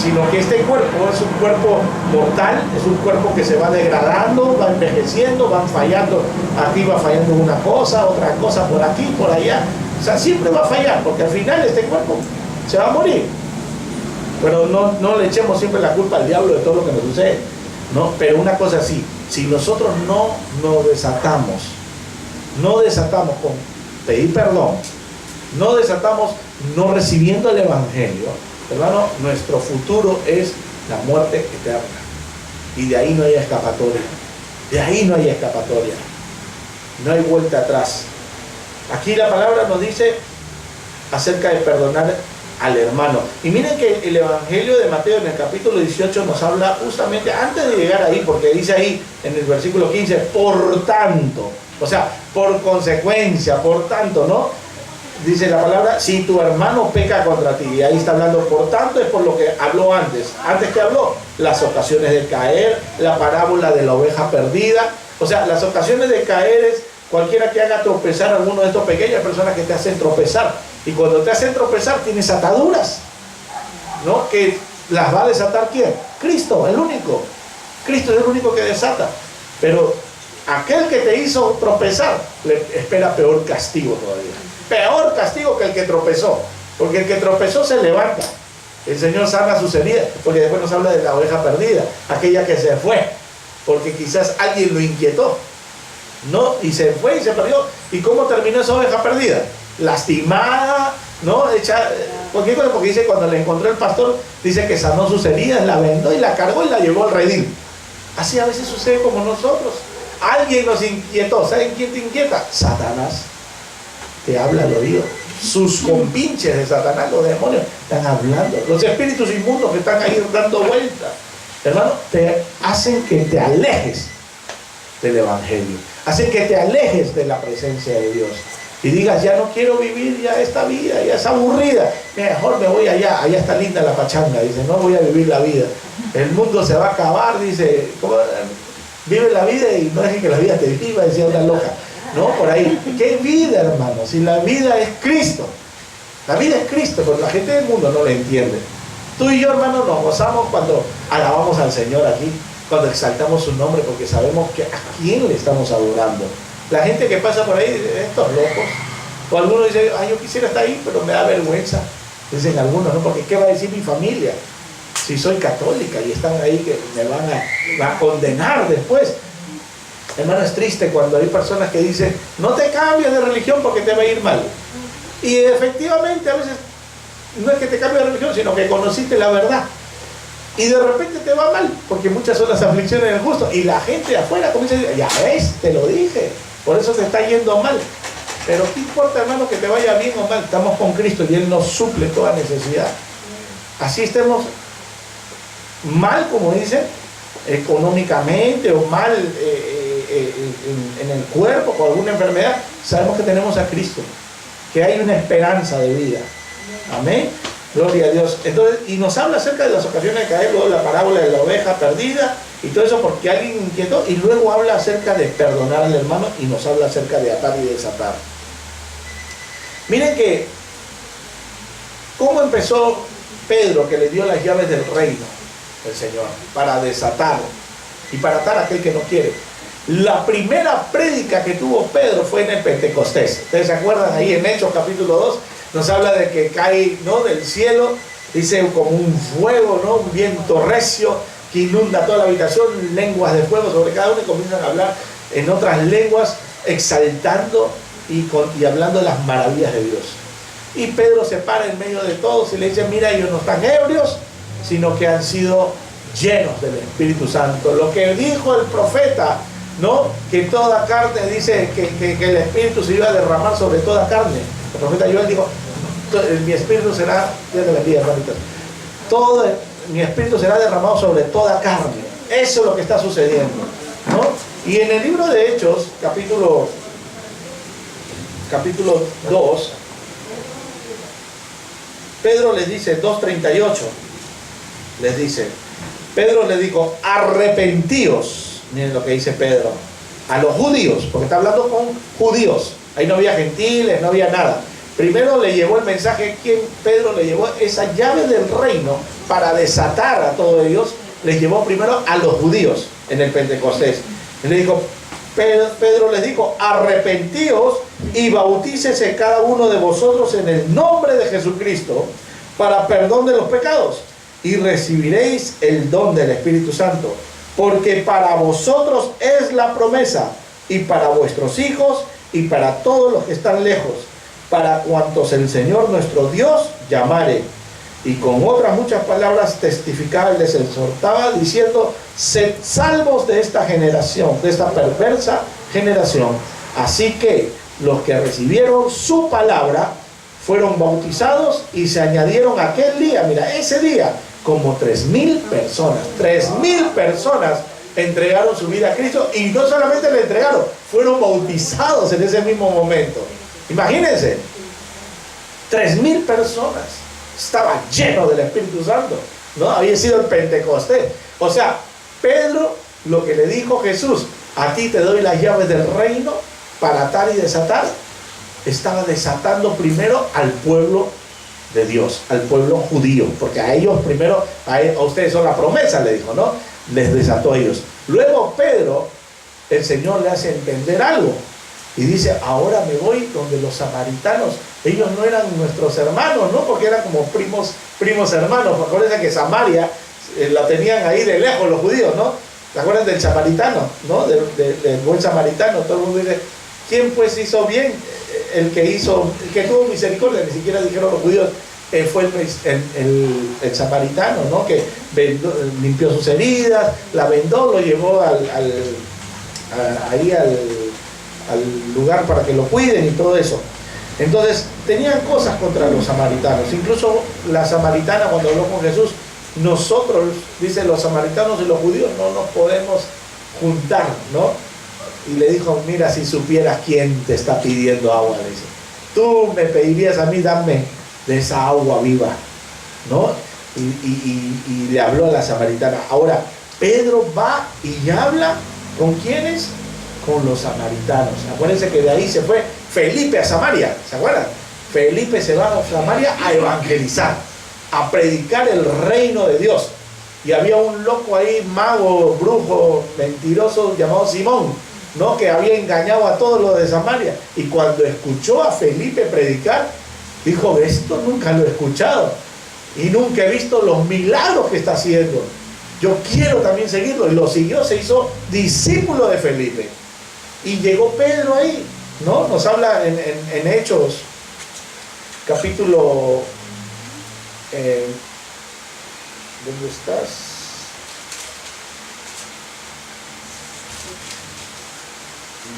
sino que este cuerpo es un cuerpo mortal, es un cuerpo que se va degradando, va envejeciendo, van fallando, aquí va fallando una cosa, otra cosa por aquí, por allá, o sea, siempre va a fallar, porque al final este cuerpo se va a morir. Pero no le echemos siempre la culpa al diablo de todo lo que nos sucede, ¿no? Pero una cosa sí, si nosotros no nos desatamos con pedir perdón, no desatamos no recibiendo el evangelio, hermano, nuestro futuro es la muerte eterna, y de ahí no hay escapatoria, no hay vuelta atrás. Aquí la palabra nos dice acerca de perdonar al hermano, y miren que el evangelio de Mateo en el capítulo 18 nos habla justamente antes de llegar ahí, porque dice ahí en el versículo 15, por tanto, o sea, por consecuencia, por tanto, ¿no? Dice la palabra, si tu hermano peca contra ti, y ahí está hablando, por tanto, es por lo que habló antes que habló, las ocasiones de caer, la parábola de la oveja perdida, o sea, las ocasiones de caer es cualquiera que haga tropezar a alguno de estos pequeñas personas que te hacen tropezar, y cuando te hacen tropezar tienes ataduras, ¿no? Que las va a desatar ¿quién? Cristo, el único. Cristo es el único que desata, pero aquel que te hizo tropezar le espera peor castigo todavía. Peor castigo que el que tropezó, porque el que tropezó se levanta, el Señor sana sus heridas, porque después nos habla de la oveja perdida, aquella que se fue, porque quizás alguien lo inquietó, ¿no? Y se fue y se perdió. ¿Y cómo terminó esa oveja perdida? Lastimada, ¿no? Hecha, porque dice, cuando le encontró el pastor, dice que sanó sus heridas, la vendó y la cargó y la llevó al redil. Así a veces sucede como nosotros. Alguien nos inquietó. ¿Saben quién te inquieta? Satanás. Te habla al oído. Sus compinches de Satanás, los demonios, están hablando. Los espíritus inmundos que están ahí dando vueltas, hermano, te hacen que te alejes del evangelio, hacen que te alejes de la presencia de Dios y digas, ya no quiero vivir ya esta vida, ya es aburrida, mejor me voy allá está linda la pachanga, dice, no voy a vivir la vida, el mundo se va a acabar, dice, vive la vida y no dejes que la vida te viva, decía una loca. No, por ahí. ¿Qué vida, hermano? Si la vida es Cristo. La vida es Cristo, pero la gente del mundo no lo entiende. Tú y yo, hermano, nos gozamos cuando alabamos al Señor aquí, cuando exaltamos su nombre, porque sabemos que a quién le estamos adorando. La gente que pasa por ahí, estos locos, o algunos dicen, ay, yo quisiera estar ahí, pero me da vergüenza. Dicen algunos, ¿no? Porque ¿qué va a decir mi familia? Si soy católica y están ahí que me van a condenar después. Hermano, es triste cuando hay personas que dicen, no te cambies de religión porque te va a ir mal. Y efectivamente a veces no es que te cambies de religión, sino que conociste la verdad. Y de repente te va mal, porque muchas son las aflicciones del justo. Y la gente de afuera comienza a decir, ya ves, te lo dije, por eso te está yendo mal. Pero ¿qué importa, hermano, que te vaya bien o mal? Estamos con Cristo y Él nos suple toda necesidad. Así estemos mal, como dicen, económicamente o mal en el cuerpo, con alguna enfermedad, sabemos que tenemos a Cristo, que hay una esperanza de vida. Amén. Gloria a Dios. Entonces, y nos habla acerca de las ocasiones de caer, luego la parábola de la oveja perdida y todo eso porque alguien inquietó, y luego habla acerca de perdonar al hermano y nos habla acerca de atar y desatar. Miren que cómo empezó Pedro, que le dio las llaves del reino del Señor para desatar y para atar a aquel que no quiere. La primera prédica que tuvo Pedro fue en el Pentecostés. ¿Ustedes se acuerdan? Ahí en Hechos capítulo 2 nos habla de que cae, ¿no?, del cielo, dice, como un fuego, ¿no?, un viento recio que inunda toda la habitación, lenguas de fuego sobre cada uno, y comienzan a hablar en otras lenguas, exaltando y hablando de las maravillas de Dios. Y Pedro se para en medio de todos y le dice, mira, ellos no están ebrios, sino que han sido llenos del Espíritu Santo. Lo que dijo el profeta, ¿no?, que toda carne, dice que el Espíritu se iba a derramar sobre toda carne. El profeta Joel dijo, mi Espíritu será, Dios te bendiga, hermanitas, mi Espíritu será derramado sobre toda carne. Eso es lo que está sucediendo, ¿no? Y en el libro de Hechos, capítulo 2, Pedro les dice, 2:38, les dice, Pedro les dijo, arrepentíos. Miren lo que dice Pedro a los judíos, porque está hablando con judíos, ahí no había gentiles, no había nada. Primero le llevó el mensaje, Pedro le llevó esa llave del reino para desatar a todos ellos, les llevó primero a los judíos en el Pentecostés. Y le dijo, Pedro les dijo, arrepentíos y bautícese cada uno de vosotros en el nombre de Jesucristo para perdón de los pecados y recibiréis el don del Espíritu Santo, porque para vosotros es la promesa y para vuestros hijos y para todos los que están lejos, para cuantos el Señor nuestro Dios llamare. Y con otras muchas palabras testificaba y les exhortaba diciendo, sed salvos de esta generación, de esta perversa generación. Así que los que recibieron su palabra fueron bautizados y se añadieron aquel día, mira, ese día, como 3,000 personas. 3,000 personas entregaron su vida a Cristo, y no solamente le entregaron, fueron bautizados en ese mismo momento. Imagínense, 3,000 personas. Estaba lleno del Espíritu Santo, ¿no? Había sido el Pentecostés. O sea, Pedro, lo que le dijo Jesús, a ti te doy las llaves del reino para atar y desatar, estaba desatando primero al pueblo de Dios, al pueblo judío, porque a ellos primero, a ustedes son la promesa, le dijo, ¿no? Les desató a ellos. Luego Pedro, el Señor le hace entender algo y dice, ahora me voy donde los samaritanos. Ellos no eran nuestros hermanos, ¿no? Porque eran como primos hermanos. Acuérdense que Samaria la tenían ahí de lejos los judíos, ¿no? ¿Se acuerdan del samaritano, ¿no? Del buen samaritano. Todo el mundo dice, ¿quién pues hizo bien? El que tuvo misericordia, ni siquiera dijeron los judíos, fue el samaritano, ¿no? Que limpió sus heridas, la vendó, lo llevó ahí al lugar para que lo cuiden y todo eso. Entonces tenían cosas contra los samaritanos. Incluso la samaritana, cuando habló con Jesús, nosotros, dice, los samaritanos y los judíos no nos podemos juntar, ¿no? Y le dijo, mira, si supieras quién te está pidiendo agua, le dice, tú me pedirías a mí, dame de esa agua viva, ¿no? Y le habló a la samaritana. Ahora Pedro va y habla ¿con quiénes? Con los samaritanos. Acuérdense que de ahí se fue Felipe a Samaria, ¿se acuerdan? Felipe se va a Samaria a evangelizar, a predicar el reino de Dios. Y había un loco ahí, mago, brujo, mentiroso, llamado Simón, ¿no? Que había engañado a todos los de Samaria. Y cuando escuchó a Felipe predicar, dijo, esto nunca lo he escuchado y nunca he visto los milagros que está haciendo. Yo quiero también seguirlo. Y lo siguió, se hizo discípulo de Felipe. Y llegó Pedro ahí, ¿no? Nos habla en Hechos, capítulo... ¿dónde estás?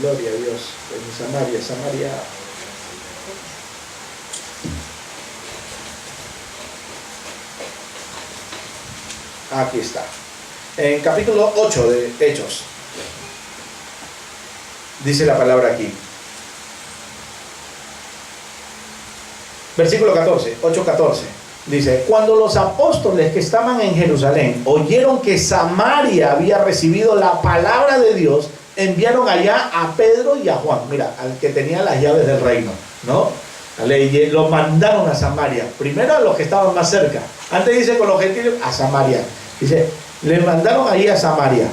Gloria a Dios. En Samaria. Aquí está. En capítulo 8 de Hechos. Dice la palabra aquí. Versículo 14, 8:14. Dice, cuando los apóstoles que estaban en Jerusalén oyeron que Samaria había recibido la palabra de Dios, enviaron allá a Pedro y a Juan, mira, al que tenía las llaves del reino, ¿no? Lo mandaron a Samaria, primero a los que estaban más cerca. Antes dice con los gentiles, a Samaria. Dice, le mandaron allí a Samaria.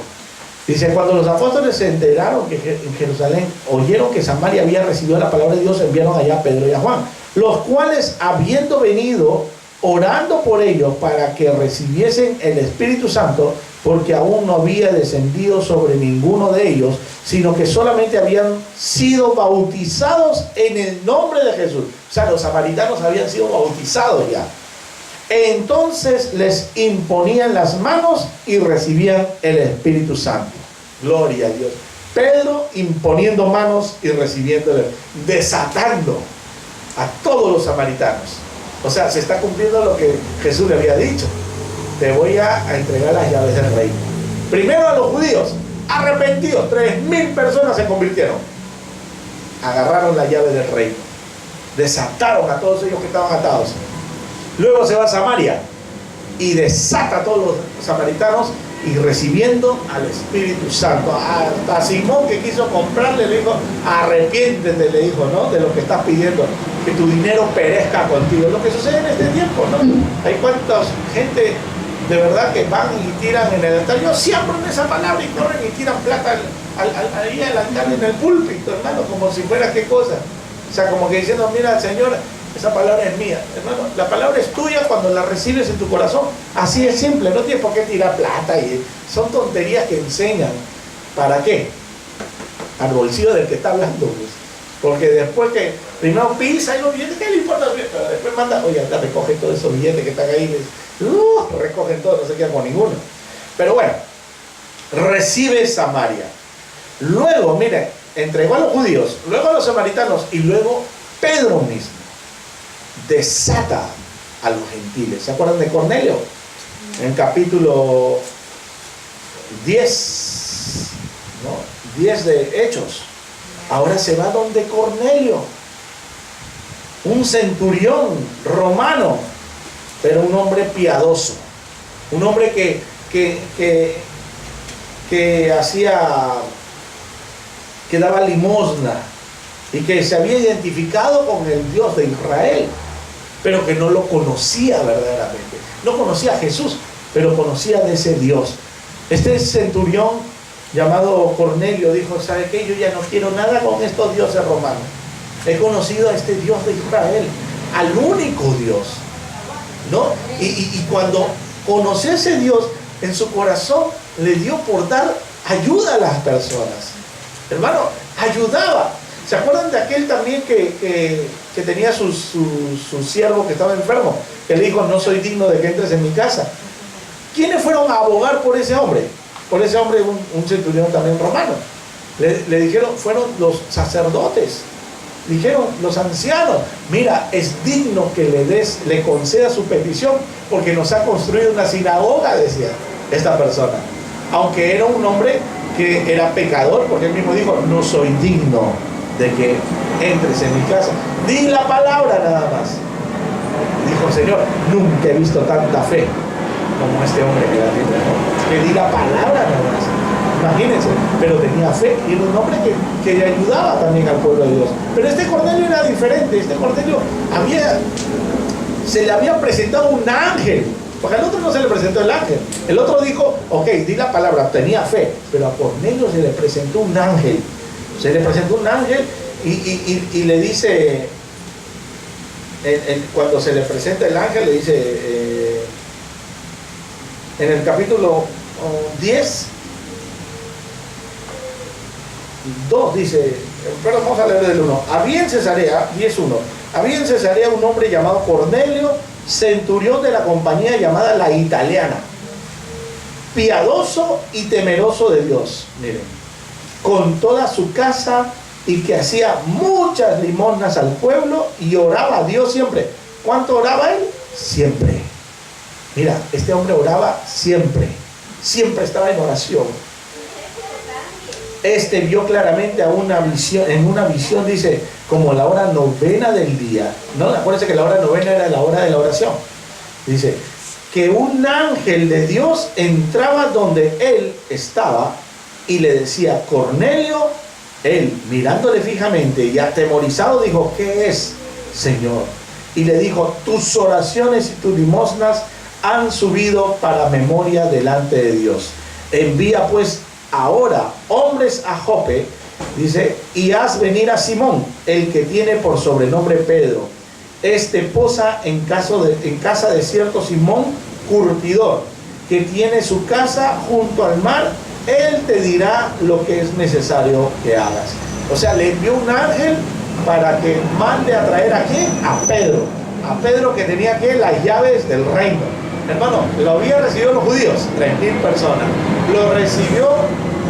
Dice, cuando los apóstoles se enteraron que en Jerusalén oyeron que Samaria había recibido la palabra de Dios, enviaron allá a Pedro y a Juan, los cuales, habiendo venido, orando por ellos para que recibiesen el Espíritu Santo, porque aún no había descendido sobre ninguno de ellos, sino que solamente habían sido bautizados en el nombre de Jesús. O sea, los samaritanos habían sido bautizados ya. Entonces les imponían las manos y recibían el Espíritu Santo. Gloria a Dios. Pedro imponiendo manos y recibiendo, desatando a todos los samaritanos. O sea, se está cumpliendo lo que Jesús le había dicho. Te voy a entregar las llaves del reino. Primero a los judíos, arrepentidos, 3,000 personas se convirtieron. Agarraron la llave del reino. Desataron a todos ellos que estaban atados. Luego se va a Samaria y desata a todos los samaritanos y recibiendo al Espíritu Santo. Hasta Simón, que quiso comprarle, le dijo, arrepiéntete, le dijo, ¿no? De lo que estás pidiendo, que tu dinero perezca contigo. Lo que sucede en este tiempo, ¿no? Hay cuánta gente de verdad que van y tiran en el altar. Yo siembro en esa palabra y corren y tiran plata ahí al altar en el púlpito, hermano, como si fuera qué cosa. O sea, como que diciendo, mira, Señor, esa palabra es mía. Hermano, la palabra es tuya cuando la recibes en tu corazón. Así es simple, no tienes por qué tirar plata. Son tonterías que enseñan. ¿Para qué? Al bolsillo del que está hablando, pues. Porque después que primero pisa y los billetes, ¿qué le importa? Pero después manda, oye, acá recoge todos esos billetes que están ahí. Recogen todo, no se quedan con ninguno. Pero bueno, recibe Samaria. Luego, mire, entregó a los judíos, luego a los samaritanos y luego Pedro mismo desata a los gentiles. ¿Se acuerdan de Cornelio? En el capítulo 10, ¿no? 10 de Hechos. Ahora se va donde Cornelio, un centurión romano, pero un hombre piadoso, un hombre que daba limosna y que se había identificado con el Dios de Israel, pero que no lo conocía verdaderamente. No conocía a Jesús, pero conocía de ese Dios. Este centurión llamado Cornelio dijo, ¿sabe qué? Yo ya no quiero nada con estos dioses romanos. He conocido a este Dios de Israel, al único Dios, ¿no? Y cuando conoció a ese Dios, en su corazón le dio por dar ayuda a las personas. Hermano, ayudaba. ¿Se acuerdan de aquel también que tenía su siervo que estaba enfermo? Que le dijo, no soy digno de que entres en mi casa. ¿Quiénes fueron a abogar por ese hombre? Por ese hombre, un centurión también romano. Le dijeron, fueron los sacerdotes. Dijeron los ancianos, mira, es digno que le conceda su petición porque nos ha construido una sinagoga, decía esta persona. Aunque era un hombre que era pecador, porque él mismo dijo, no soy digno de que entres en mi casa. Di la palabra nada más. Dijo, Señor, nunca he visto tanta fe como este hombre que la tiene, ¿no? Que di la palabra nada más. Imagínense, pero tenía fe y era un hombre que le ayudaba también al pueblo de Dios. Pero este Cornelio era diferente. Este Cornelio se le había presentado un ángel, porque al otro no se le presentó el ángel. El otro dijo, ok, di la palabra, tenía fe, pero a Cornelio se le presentó un ángel. Se le presentó un ángel y le dice, cuando se le presenta el ángel, le dice, en el capítulo 10, 2 dice, pero vamos a leer del 1. Había en Cesarea, 10:1, había en Cesarea un hombre llamado Cornelio, centurión de la compañía llamada La Italiana, piadoso y temeroso de Dios, miren, con toda su casa, y que hacía muchas limosnas al pueblo y oraba a Dios siempre. ¿Cuánto oraba él? Siempre. Mira, este hombre oraba siempre, siempre estaba en oración. Este vio claramente en una visión, dice, como la hora novena del día. No, acuérdense que la hora novena era la hora de la oración. Dice, que un ángel de Dios entraba donde él estaba y le decía, Cornelio. Él, mirándole fijamente y atemorizado, dijo, ¿qué es, Señor? Y le dijo, tus oraciones y tus limosnas han subido para memoria delante de Dios. Envía pues ahora hombres a Jope, dice, y haz venir a Simón, el que tiene por sobrenombre Pedro. Este posa en casa de cierto Simón curtidor, que tiene su casa junto al mar. Él te dirá lo que es necesario que hagas. O sea, le envió un ángel para que mande a traer a ¿quién? A Pedro. A Pedro, que tenía que las llaves del reino. Hermano, lo habían recibido los judíos, 3.000 personas. Lo recibió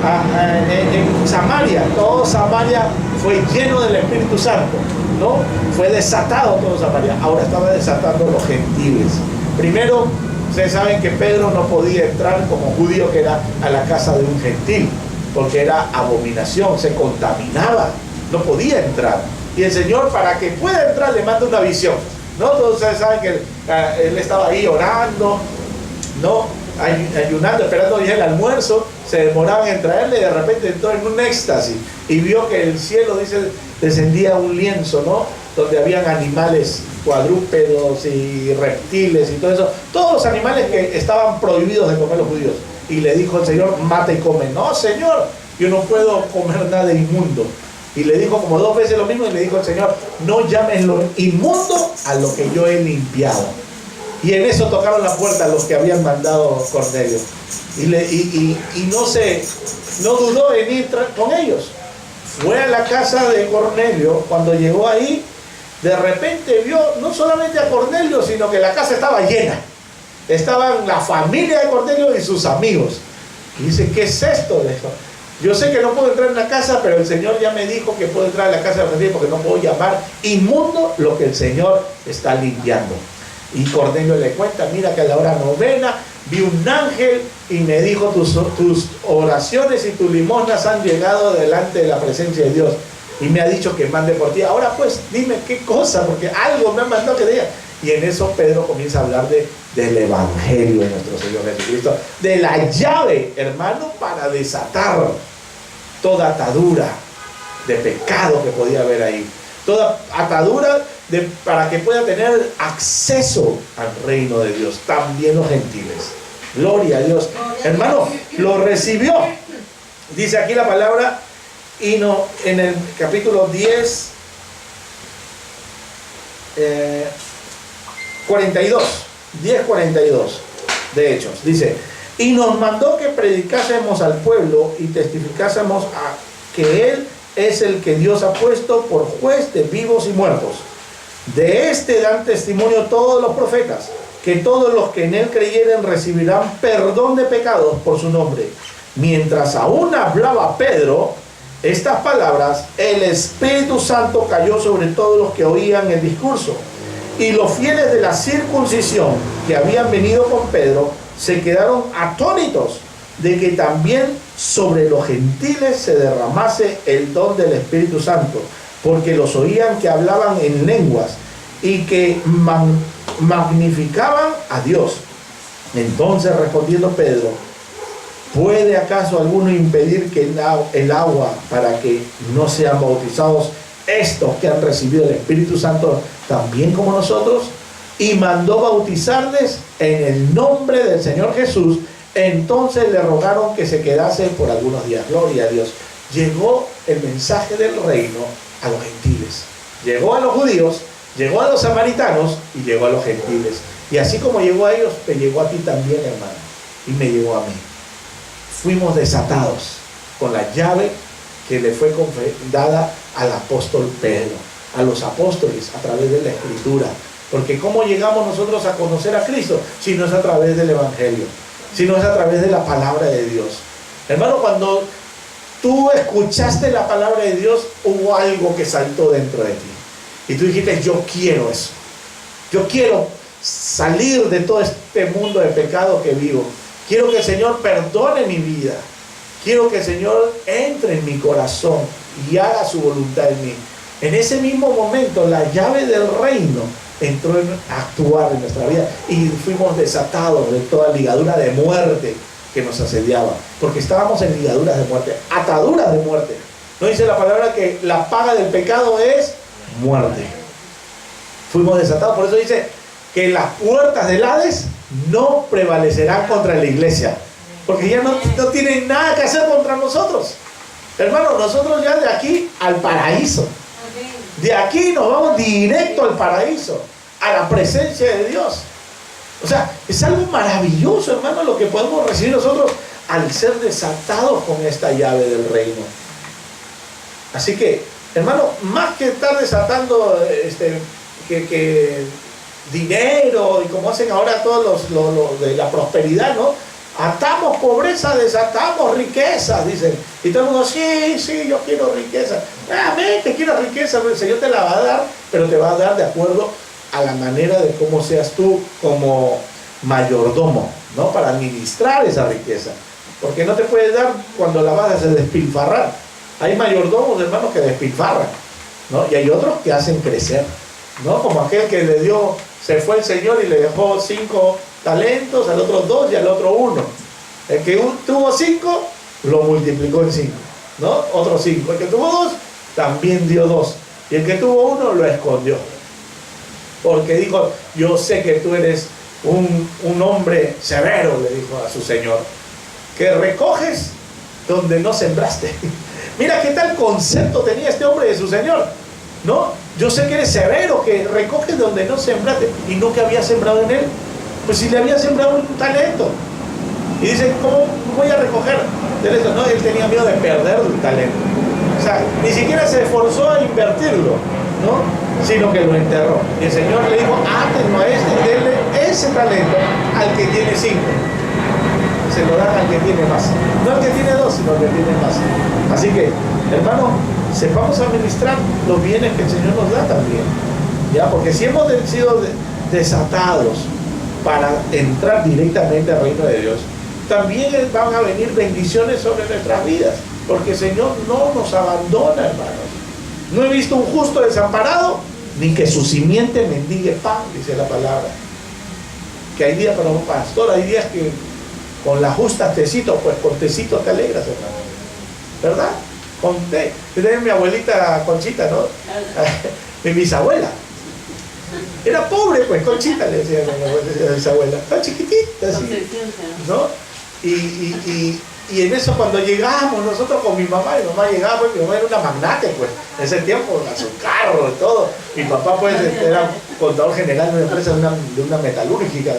en Samaria. Todo Samaria fue lleno del Espíritu Santo, ¿no? Fue desatado todo Samaria. Ahora estaba desatando los gentiles. Primero, ustedes saben que Pedro no podía entrar como judío, que era a la casa de un gentil, porque era abominación, se contaminaba, no podía entrar. Y el Señor, para que pueda entrar, le manda una visión, ¿no? Todos ustedes saben que él estaba ahí orando, ¿no? Ayunando, esperando ya el almuerzo, se demoraban en traerle, y de repente entró en un éxtasis y vio que el cielo, dice, descendía un lienzo, ¿no? donde habían animales cuadrúpedos y reptiles y todo eso, todos los animales que estaban prohibidos de comer los judíos. Y le dijo el Señor, mata y come. No, Señor, yo no puedo comer nada inmundo. Y le dijo como 2 veces lo mismo, y le dijo el Señor, no llames lo inmundo a lo que yo he limpiado. Y en eso tocaron la puerta los que habían mandado Cornelio. Y no dudó en ir con ellos. Fue a la casa de Cornelio. Cuando llegó ahí, de repente vio no solamente a Cornelio, sino que la casa estaba llena. Estaban la familia de Cornelio y sus amigos. Y dice, ¿qué es esto? Le dijo, yo sé que no puedo entrar en la casa, pero el Señor ya me dijo que puedo entrar a la casa de Cornelio porque no puedo llamar inmundo lo que el Señor está limpiando. Y Cornelio le cuenta, mira que a la hora novena vi un ángel y me dijo, tus oraciones y tus limosnas han llegado delante de la presencia de Dios. Y me ha dicho que mande por ti. Ahora pues, dime qué cosa, porque algo me ha mandado que diga. Y en eso Pedro comienza a hablar del Evangelio de nuestro Señor Jesucristo, de la llave, hermano, para desatar toda atadura de pecado que podía haber ahí. Toda atadura para que pueda tener acceso al reino de Dios, también los gentiles. Gloria a Dios. Hermano, lo recibió. Dice aquí la palabra, y no, en el capítulo 10, 42 de Hechos, dice, y nos mandó que predicásemos al pueblo y testificásemos que Él es el que Dios ha puesto por juez de vivos y muertos. De este dan testimonio todos los profetas, que todos los que en Él creyeren recibirán perdón de pecados por su nombre. Mientras aún hablaba Pedro estas palabras, el Espíritu Santo cayó sobre todos los que oían el discurso. Y los fieles de la circuncisión que habían venido con Pedro se quedaron atónitos de que también sobre los gentiles se derramase el don del Espíritu Santo, porque los oían que hablaban en lenguas y que magnificaban a Dios. Entonces respondiendo Pedro, ¿puede acaso alguno impedir que el agua para que no sean bautizados estos que han recibido el Espíritu Santo también como nosotros? Y mandó bautizarles en el nombre del Señor Jesús. Entonces le rogaron que se quedase por algunos días. Gloria a Dios. Llegó el mensaje del reino a los gentiles. Llegó a los judíos, llegó a los samaritanos y llegó a los gentiles. Y así como llegó a ellos, te llegó a ti también, hermano. Y me llegó a mí. Fuimos desatados con la llave que le fue dada al apóstol Pedro, a los apóstoles, a través de la Escritura. Porque ¿cómo llegamos nosotros a conocer a Cristo? Si no es a través del Evangelio, si no es a través de la palabra de Dios. Hermano, cuando tú escuchaste la palabra de Dios, hubo algo que saltó dentro de ti. Y tú dijiste, yo quiero eso. Yo quiero salir de todo este mundo de pecado que vivo. Quiero que el Señor perdone mi vida. Quiero que el Señor entre en mi corazón y haga su voluntad en mí. En ese mismo momento, la llave del reino entró a actuar en nuestra vida y fuimos desatados de toda ligadura de muerte que nos asediaba. Porque estábamos en ligaduras de muerte, ataduras de muerte. ¿No dice la palabra que la paga del pecado es muerte? Fuimos desatados. Por eso dice que las puertas del Hades no prevalecerán contra la iglesia. Porque ya no tienen nada que hacer contra nosotros. Hermano, nosotros ya de aquí al paraíso. De aquí nos vamos directo al paraíso, a la presencia de Dios. O sea, es algo maravilloso, hermano, lo que podemos recibir nosotros al ser desatados con esta llave del reino. Así que, hermano, más que estar desatando que dinero y como hacen ahora todos los de la prosperidad, ¿no? Atamos pobreza, desatamos riqueza, dicen. Y todo el mundo, sí, yo quiero riqueza. Amén, te quiero riqueza, el Señor te la va a dar, pero te va a dar de acuerdo a la manera de cómo seas tú como mayordomo, ¿no? Para administrar esa riqueza. Porque no te puede dar cuando la vas a hacer despilfarrar. Hay mayordomos, hermanos, que despilfarran, ¿no? Y hay otros que hacen crecer, ¿no? Como aquel que le dio, se fue el Señor y le dejó 5 talentos, al otro 2 y al otro 1. El que tuvo 5 lo multiplicó en 5, ¿no? Otro 5. El que tuvo 2 también dio 2. Y el que tuvo uno lo escondió. Porque dijo, yo sé que tú eres un hombre severo, le dijo a su señor, que recoges donde no sembraste. Mira qué tal concepto tenía este hombre de su señor, ¿no? Yo sé que eres severo, que recoges donde no sembraste. Y no que había sembrado en él. Pues si le había sembrado un talento. Y dice, ¿cómo voy a recoger de esto? No, él tenía miedo de perder el talento. O sea, ni siquiera se esforzó a invertirlo, ¿no? Sino que lo enterró. Y el Señor le dijo, átenlo a este y denle ese talento al que tiene 5. Se lo dan al que tiene más. No al que tiene 2, sino al que tiene más. Así que, hermano, sepamos administrar los bienes que el Señor nos da también. ¿Ya? Porque si hemos sido desatados para entrar directamente al reino de Dios, también van a venir bendiciones sobre nuestras vidas. Porque el Señor no nos abandona, hermanos. No he visto un justo desamparado, ni que su simiente mendigue pan, dice la palabra. Que hay días para un pastor, hay días que con la justa tecito, pues con tecito te alegras, hermano. ¿Verdad? Con té. Yo tenía mi abuelita Conchita, ¿no? Mi bisabuela. Era pobre, pues, Conchita, le decía a mi bisabuela. Estaba chiquitita, así, ¿no? Y en eso cuando llegamos nosotros con mi mamá llegaba, pues mi mamá era una magnate, pues, en ese tiempo, a su carro y todo. Mi papá, pues, era contador general de una empresa, de una metalúrgica,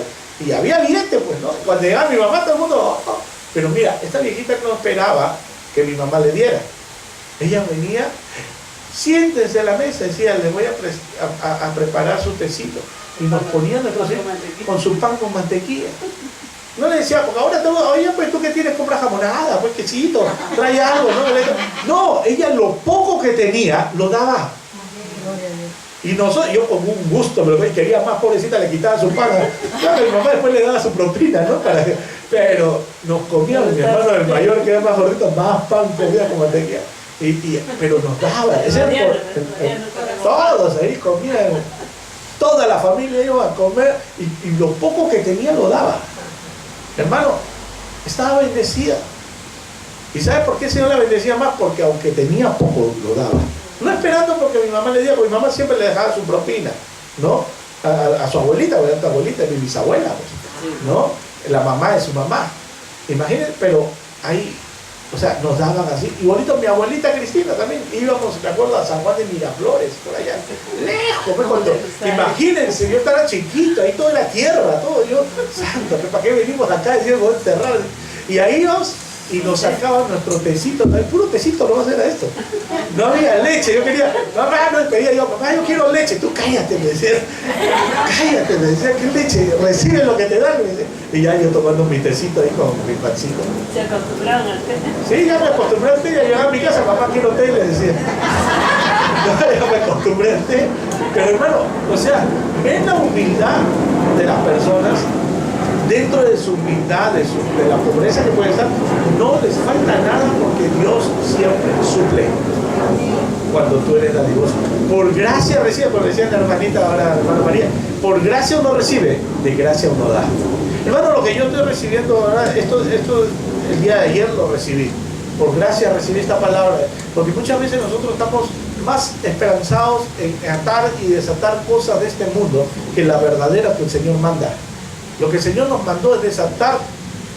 y había billete, pues, ¿no? Cuando llegaba mi mamá, todo el mundo, oh. Pero mira, esta viejita no esperaba que mi mamá le diera. Ella venía, siéntense a la mesa, decía, le voy a preparar su tecito. Y nos ponía nuestro con su pan con mantequilla. No le decía, porque ahora oye, pues tú que tienes, compra jamonada, pues quesito, trae algo, ¿no? No, ella lo poco que tenía, lo daba. Y nosotros, yo con un gusto, pero quería más, pobrecita, le quitaba su pan. Claro, mi mamá después le daba su propina, ¿no? Pero nos comía, mi hermano el mayor, que era más gordito, más pan comía con mantequilla. Pero nos daba, todos ahí comían, toda la familia iba a comer, y lo poco que tenía lo daba. Hermano, estaba bendecida. ¿Y sabe por qué el Señor la bendecía más? Porque aunque tenía poco, lo daba. No esperando porque mi mamá le diera, porque mi mamá siempre le dejaba su propina, ¿no? A su abuelita, porque tu abuelita es mi bisabuela, pues, ¿no? La mamá de su mamá. Imagínense, pero ahí, o sea, nos daban así. Igualito mi abuelita Cristina también. Íbamos, me acuerdo, a San Juan de Miraflores, por allá, lejos. Imagínense, yo estaba chiquito, ahí toda la tierra, todo. Yo, santo, ¿para qué venimos acá? Decíamos, voy a enterrar. Y ahí íbamos y nos sacaban nuestro tecito, el puro tecito lo va a hacer a esto. No había leche, yo quería, mamá, no pedía yo, mamá, yo quiero leche, tú cállate, me decía, ¿qué leche? Recibe lo que te dan, me decía. Y ya yo tomando mi tecito ahí con mi pancito. ¿Se acostumbraron al té? Sí, ya me acostumbré al té, ya llegaba a mi casa, mamá, quiero té, le decía. Ya me acostumbré al té. Pero hermano, o sea, ven la humildad de las personas. Dentro de su humildad, de la pobreza que puede estar, no les falta nada porque Dios siempre suple cuando tú eres dadivoso. Por gracia recibe, como decía la hermanita ahora, hermana María, por gracia uno recibe, de gracia uno da. Hermano, lo que yo estoy recibiendo ahora, esto el día de ayer lo recibí. Por gracia recibí esta palabra, porque muchas veces nosotros estamos más esperanzados en atar y desatar cosas de este mundo que la verdadera que el Señor manda. Lo que el Señor nos mandó es desatar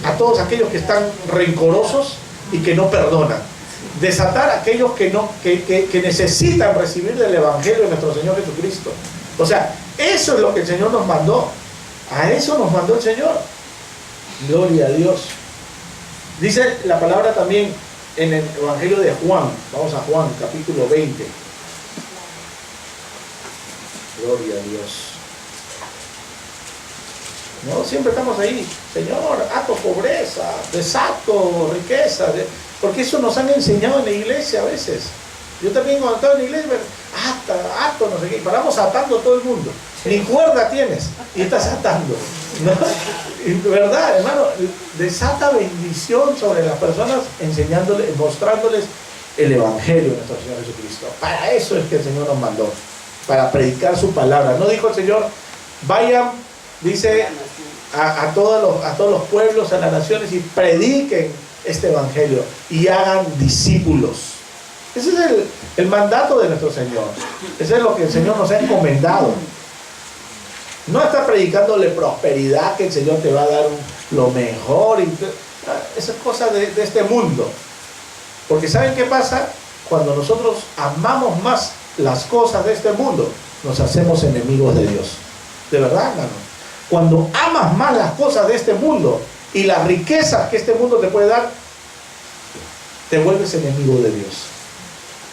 a todos aquellos que están rencorosos y que no perdonan. Desatar a aquellos que necesitan recibir del Evangelio de nuestro Señor Jesucristo. O sea, eso es lo que el Señor nos mandó. A eso nos mandó el Señor. Gloria a Dios. Dice la palabra también en el Evangelio de Juan. Vamos a Juan, capítulo 20. Gloria a Dios. No, siempre estamos ahí, Señor, ato pobreza, desato riqueza, porque eso nos han enseñado en la iglesia a veces. Yo también cuando estaba en la iglesia, ato, no sé qué, y paramos atando a todo el mundo. Ni cuerda tienes y estás atando, ¿no? Y verdad, hermano, desata bendición sobre las personas enseñándoles, mostrándoles el Evangelio de nuestro Señor Jesucristo. Para eso es que el Señor nos mandó, para predicar su palabra. No dijo el Señor, vayan, dice, a todos los pueblos, a las naciones, y prediquen este Evangelio y hagan discípulos. Ese es el mandato de nuestro Señor. Ese es lo que el Señor nos ha encomendado. No está predicándole prosperidad, que el Señor te va a dar lo mejor. Esa es cosa de este mundo. Porque ¿saben qué pasa? Cuando nosotros amamos más las cosas de este mundo, nos hacemos enemigos de Dios. De verdad, hermano. Cuando amas más las cosas de este mundo y las riquezas que este mundo te puede dar, te vuelves enemigo de Dios.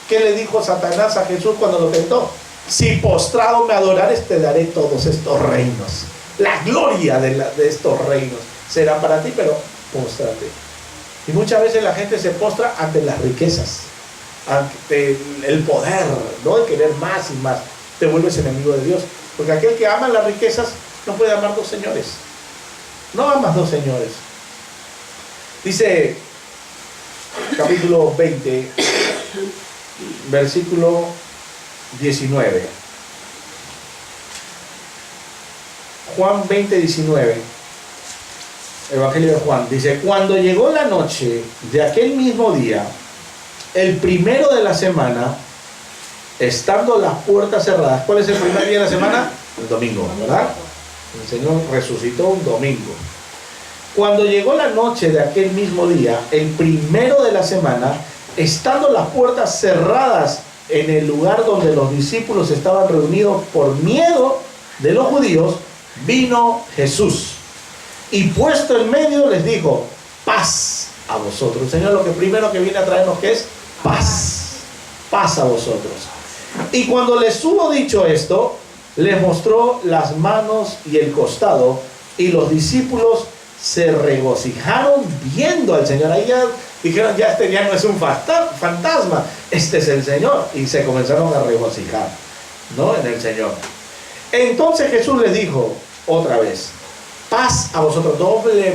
¿Qué le dijo Satanás a Jesús cuando lo tentó? Si postrado me adorares, te daré todos estos reinos. La gloria de estos reinos será para ti, pero póstrate. Y muchas veces la gente se postra ante las riquezas, ante el poder, ¿no? De querer más y más. Te vuelves enemigo de Dios. Porque aquel que ama las riquezas no puede amar dos señores. No amas dos señores. Dice capítulo 20, versículo 19. Juan 20, 19. Evangelio de Juan. Dice, cuando llegó la noche de aquel mismo día, el primero de la semana, estando las puertas cerradas. ¿Cuál es el primer día de la semana? El domingo, ¿verdad? El Señor resucitó un domingo. Cuando llegó la noche de aquel mismo día, el primero de la semana, estando las puertas cerradas en el lugar donde los discípulos estaban reunidos por miedo de los judíos, vino Jesús y puesto en medio les dijo, paz a vosotros. El Señor lo que primero que viene a traernos que es paz, paz a vosotros. Y cuando les hubo dicho esto, les mostró las manos y el costado, y los discípulos se regocijaron viendo al Señor. Ahí ya dijeron, ya este ya no es un fantasma, este es el Señor, y se comenzaron a regocijar, ¿no? En el Señor. Entonces Jesús les dijo otra vez, paz a vosotros, doble,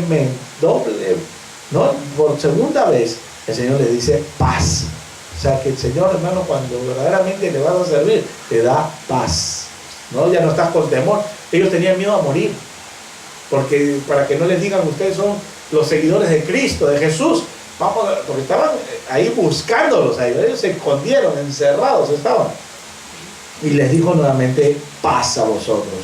¿no? Por segunda vez el Señor le dice paz. O sea que el Señor, hermano, cuando verdaderamente le vas a servir, te da paz, ¿no? Ya no estás con temor. Ellos tenían miedo a morir, porque para que no les digan ustedes son los seguidores de Cristo, de Jesús, porque estaban ahí buscándolos, ellos se escondieron, encerrados estaban. Y les dijo nuevamente, paz a vosotros.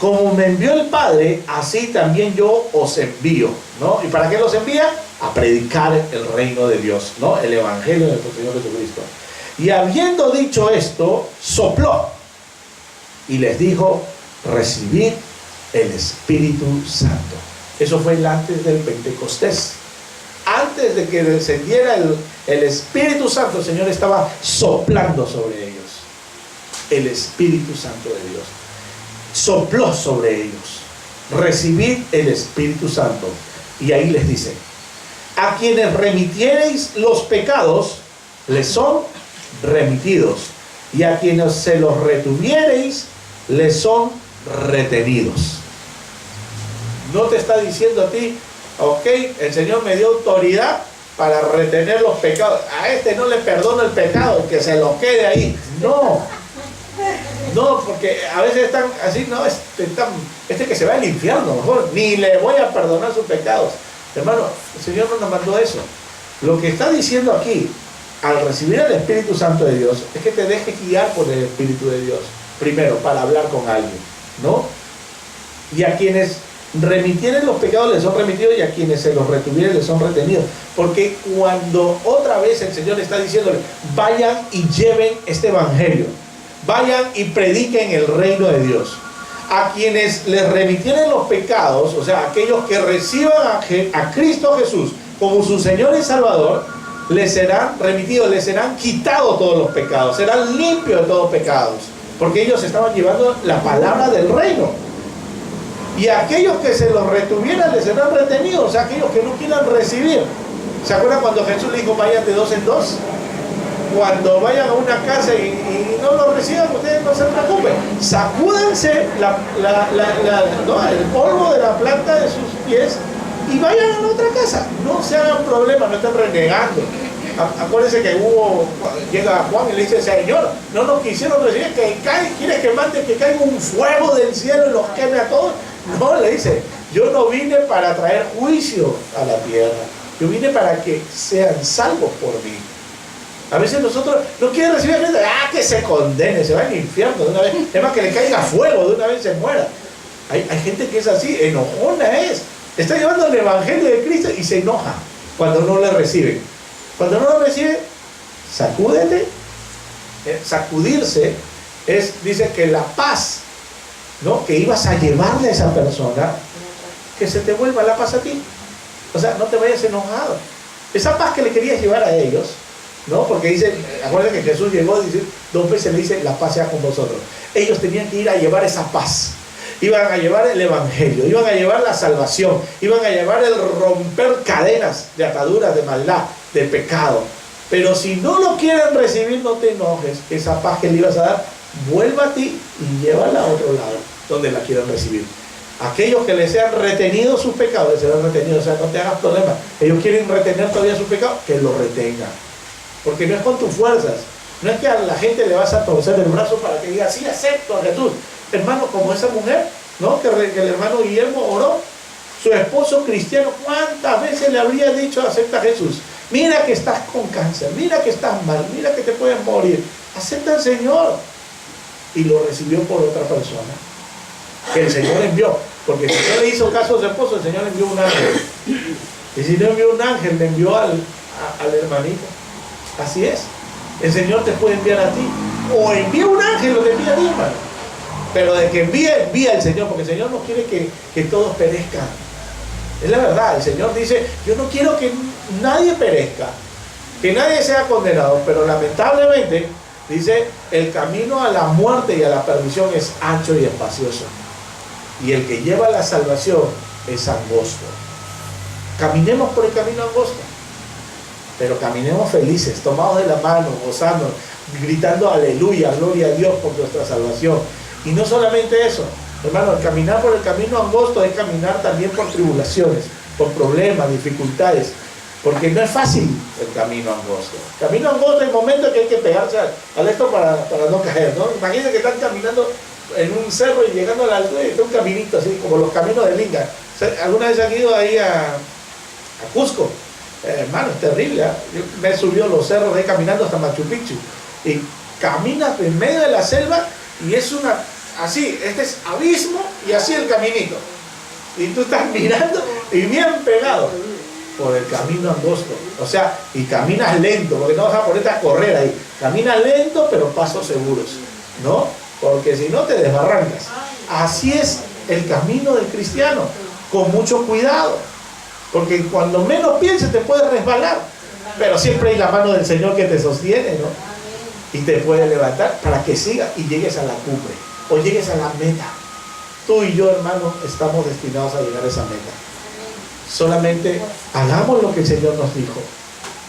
Como me envió el Padre, así también yo os envío, ¿no? ¿Y para qué los envía? A predicar el reino de Dios, ¿no? El evangelio de nuestro Señor Jesucristo. Y habiendo dicho esto, sopló y les dijo, recibid el Espíritu Santo. Eso fue antes del Pentecostés. Antes de que descendiera el Espíritu Santo, el Señor estaba soplando sobre ellos. El Espíritu Santo de Dios sopló sobre ellos. Recibid el Espíritu Santo. Y ahí les dice, a quienes remitiereis los pecados, les son remitidos, y a quienes se los retuviereis, les son retenidos. No te está diciendo a ti, ok, el Señor me dio autoridad para retener los pecados, a este no le perdono el pecado, que se lo quede ahí. No, porque a veces están así, no, este que se va al infierno, mejor ni le voy a perdonar sus pecados. Hermano, el Señor no nos mandó eso. Lo que está diciendo aquí, al recibir el Espíritu Santo de Dios, es que te dejes guiar por el Espíritu de Dios, primero, para hablar con alguien, ¿no? Y a quienes remitieren los pecados les son remitidos, y a quienes se los retuvieren les son retenidos. Porque cuando otra vez el Señor está diciéndole, vayan y lleven este evangelio, vayan y prediquen el reino de Dios. A quienes les remitieren los pecados, o sea, aquellos que reciban a Cristo Jesús como su Señor y Salvador, les serán remitidos, les serán quitados todos los pecados, serán limpios de todos pecados, porque ellos estaban llevando la palabra del reino. Y a aquellos que se los retuvieran les serán retenidos, o sea, aquellos que no quieran recibir. ¿Se acuerdan cuando Jesús le dijo, vayan de dos en dos? Cuando vayan a una casa y no lo reciban, ustedes no se preocupen, sacúdanse el polvo de la planta de sus pies y vayan a otra casa, no se hagan problema, no estén renegando. Acuérdense que llega Juan y le dice, Señor, no nos quisieron recibir, ¿quieres que mande que caiga un fuego del cielo y los queme a todos? No, le dice, yo no vine para traer juicio a la tierra, yo vine para que sean salvos por mí. A veces nosotros no quieren recibir a Cristo, que se condene, se va al infierno de una vez, es más que le caiga fuego, de una vez se muera. Hay gente que es así, enojona es. Está llevando el evangelio de Cristo y se enoja cuando no le recibe. Cuando no lo recibe, sacúdete. Sacudirse dice que la paz, ¿no?, que ibas a llevarle a esa persona, que se te vuelva la paz a ti. O sea, no te vayas enojado. Esa paz que le querías llevar a ellos, ¿no? Porque dice, acuérdense que Jesús llegó, dice, 2 veces le dice, la paz sea con vosotros. Ellos tenían que ir a llevar esa paz. Iban a llevar el evangelio, iban a llevar la salvación, iban a llevar el romper cadenas de ataduras, de maldad, de pecado. Pero si no lo quieren recibir, no te enojes. Esa paz que le ibas a dar, vuelva a ti y llévala a otro lado, donde la quieran recibir. Aquellos que les sean retenidos sus pecados, les serán retenidos, o sea, no te hagas problema. Ellos quieren retener todavía sus pecados, que lo retengan. Porque no es con tus fuerzas, no es que a la gente le vas a torcer el brazo para que diga, sí, acepto a Jesús. Hermano, como esa mujer, ¿no?, que el hermano Guillermo oró, su esposo cristiano, ¿cuántas veces le habría dicho acepta a Jesús? Mira que estás con cáncer, mira que estás mal, mira que te puedes morir, acepta al Señor. Y lo recibió por otra persona que el Señor envió, porque si no le hizo caso a su esposo, el Señor envió un ángel, y si no envió un ángel, le envió al hermanito. Así es, el Señor te puede enviar a ti, o envía un ángel o te envía a ti, hermano. Pero de que envía el Señor, porque el Señor no quiere que todos perezcan. Es la verdad, el Señor dice, yo no quiero que nadie perezca, que nadie sea condenado, pero lamentablemente, dice, el camino a la muerte y a la perdición es ancho y espacioso, y el que lleva la salvación es angosto. Caminemos por el camino angosto, pero caminemos felices, tomados de la mano, gozando, gritando aleluya, gloria a Dios por nuestra salvación. Y no solamente eso, hermano, el caminar por el camino angosto es caminar también por tribulaciones, por problemas, dificultades, porque no es fácil el camino angosto. El camino angosto hay momentos que hay que pegarse al esto para no caer, ¿no? Imagínense que están caminando en un cerro y llegando a la altura y está un caminito así, como los caminos de Linga. ¿Alguna vez han ido ahí a Cusco? Hermano, es terrible, ¿eh? Yo me he subido los cerros ahí caminando hasta Machu Picchu y caminas en medio de la selva y es así, este es abismo y así el caminito, y tú estás mirando y bien pegado por el camino angosto, o sea, y caminas lento, porque no vas a ponerte a correr ahí, caminas lento pero pasos seguros, ¿no? Porque si no te desbarrancas. Así es el camino del cristiano, con mucho cuidado, porque cuando menos pienses te puedes resbalar, pero siempre hay la mano del Señor que te sostiene, ¿no? Y te puede levantar para que sigas y llegues a la cumbre, o llegues a la meta. Tú y yo, hermano, estamos destinados a llegar a esa meta. Solamente hagamos lo que el Señor nos dijo.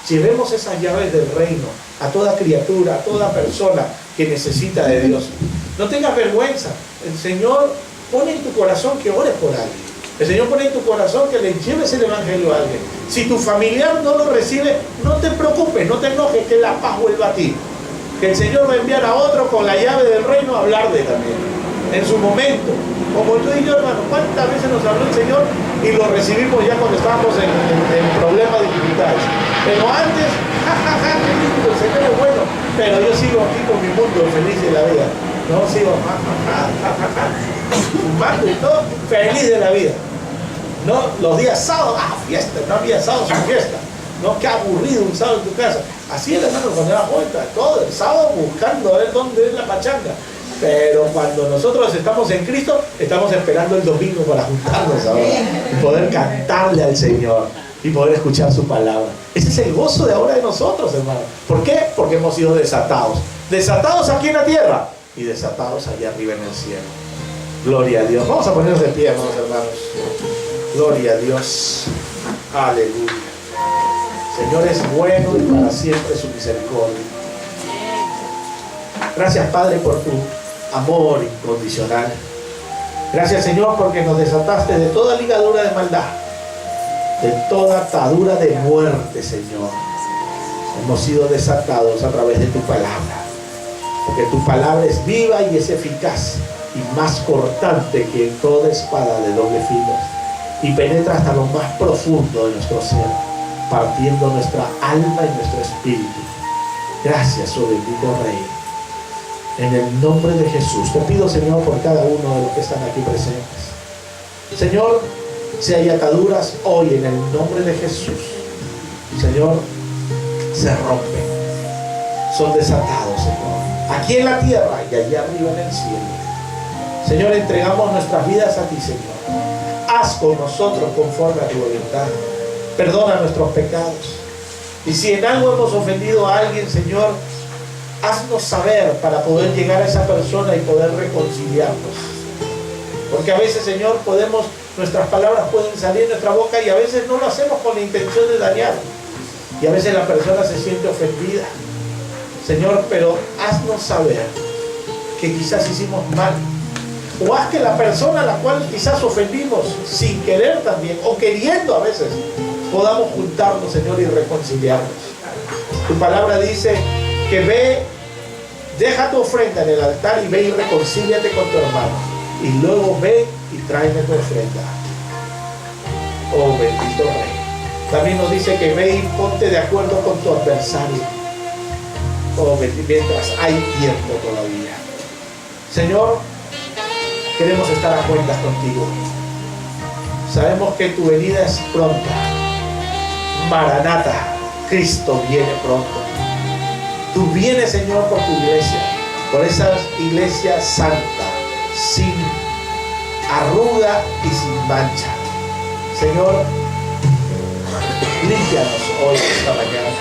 Llevemos esas llaves del reino a toda criatura, a toda persona que necesita de Dios. No tengas vergüenza. El Señor pone en tu corazón que ores por alguien. El Señor pone en tu corazón que le lleves el evangelio a alguien. Si tu familiar no lo recibe, no te preocupes, no te enojes, que la paz vuelva a ti. Que el Señor va a enviar a otro con la llave del reino a hablarle también, en su momento. Como tú y yo, hermano, ¿cuántas veces nos habló el Señor y lo recibimos ya cuando estábamos en problemas, dificultades? Pero antes, jajaja, qué lindo, el Señor es bueno, pero yo sigo aquí con mi mundo feliz de la vida. No sigo fumando y todo, feliz de la vida. No, los días sábados, fiesta, no había sábado sin fiesta. No, qué aburrido un sábado en tu casa. Así era, hermano, cuando era joven, todo el sábado buscando a ver dónde es la pachanga. Pero cuando nosotros estamos en Cristo, estamos esperando el domingo para juntarnos ahora y poder cantarle al Señor y poder escuchar su palabra. Ese es el gozo de ahora de nosotros, hermano. ¿Por qué? Porque hemos sido desatados. Desatados aquí en la tierra y desatados allá arriba en el cielo. Gloria a Dios. Vamos a ponernos de pie, hermanos. Gloria a Dios. Aleluya. Señor es bueno y para siempre su misericordia. Gracias, Padre, por tu amor incondicional. Gracias, Señor, porque nos desataste de toda ligadura de maldad, de toda atadura de muerte, Señor. Hemos sido desatados a través de tu palabra, porque tu palabra es viva y es eficaz y más cortante que toda espada de doble filo, y penetra hasta lo más profundo de nuestro ser, partiendo nuestra alma y nuestro espíritu. Gracias, oh bendito Rey. En el nombre de Jesús, te pido, Señor, por cada uno de los que están aquí presentes. Señor, si hay ataduras hoy en el nombre de Jesús, Señor, se rompen, son desatados, Señor, aquí en la tierra y allá arriba en el cielo. Señor, entregamos nuestras vidas a ti, Señor. Haz con nosotros conforme a tu voluntad. Perdona nuestros pecados. Y si en algo hemos ofendido a alguien, Señor, haznos saber para poder llegar a esa persona y poder reconciliarnos. Porque a veces, Señor, nuestras palabras pueden salir de nuestra boca y a veces no lo hacemos con la intención de dañar. Y a veces la persona se siente ofendida. Señor, pero haznos saber que quizás hicimos mal. O haz que la persona a la cual quizás ofendimos, sin querer también, o queriendo a veces, podamos juntarnos, Señor, y reconciliarnos. Tu palabra dice que ve, deja tu ofrenda en el altar y ve y reconcíliate con tu hermano. Y luego ve y tráeme tu ofrenda. Oh bendito Rey. También nos dice que ve y ponte de acuerdo con tu adversario. Oh bendito, mientras hay tiempo todavía. Señor, queremos estar a cuentas contigo. Sabemos que tu venida es pronta. Maranata, Cristo viene pronto. Tú vienes, Señor, por tu iglesia, por esa iglesia santa, sin arruga y sin mancha. Señor, límpianos hoy, esta mañana.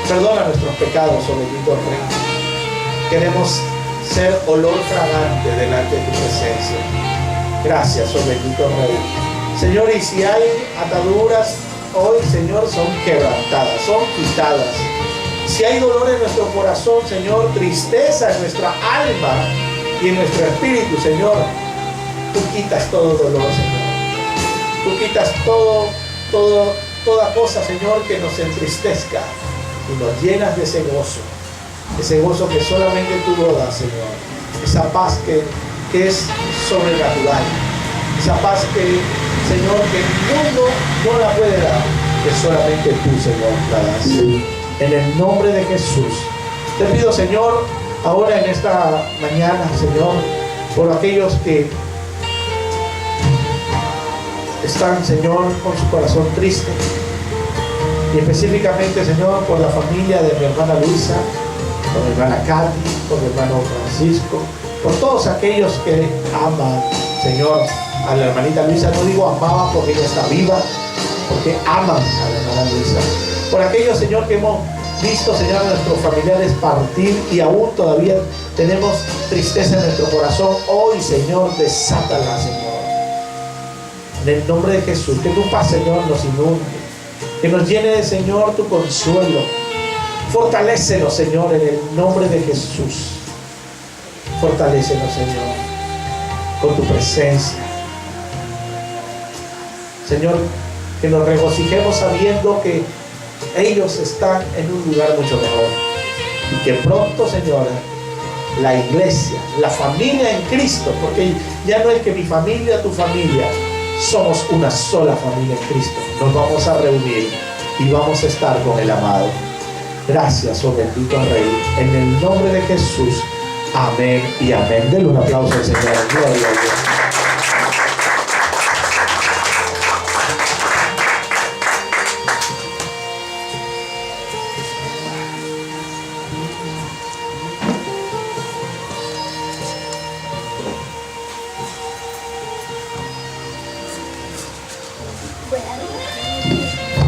Perdona nuestros pecados, oh bendito Rey. Queremos ser olor fragante delante de tu presencia. Gracias, oh bendito Rey. Señor, y si hay ataduras hoy, Señor, son quebrantadas, son quitadas. Si hay dolor en nuestro corazón, Señor, tristeza en nuestra alma y en nuestro espíritu, Señor, tú quitas todo dolor, Señor. Tú quitas toda cosa, Señor, que nos entristezca y nos llenas de ese gozo que solamente tú lo das, Señor. Esa paz que es sobrenatural, esa paz que, Señor, que el mundo no la puede dar, que solamente tú, Señor, la das. En el nombre de Jesús, te pido, Señor, ahora en esta mañana, Señor, por aquellos que están, Señor, con su corazón triste, y específicamente, Señor, por la familia de mi hermana Luisa, por mi hermana Katy, por mi hermano Francisco, por todos aquellos que aman, Señor, a la hermanita Luisa. No digo amaba porque ella está viva, porque aman a la hermana Luisa. Por aquellos, Señor, que hemos visto, Señor, a nuestros familiares partir y aún todavía tenemos tristeza en nuestro corazón. Hoy, Señor, desátala, Señor. En el nombre de Jesús, que tu paz, Señor, nos inunde, que nos llene, Señor, tu consuelo. Fortalécenos, Señor, en el nombre de Jesús. Fortalécenos, Señor, con tu presencia. Señor, que nos regocijemos sabiendo que ellos están en un lugar mucho mejor. Y que pronto, Señor, la iglesia, la familia en Cristo, porque ya no es que mi familia, tu familia, somos una sola familia en Cristo. Nos vamos a reunir y vamos a estar con el amado. Gracias, oh bendito Rey. En el nombre de Jesús. Amén y amén. Denle un aplauso al Señor. Gloria a Dios.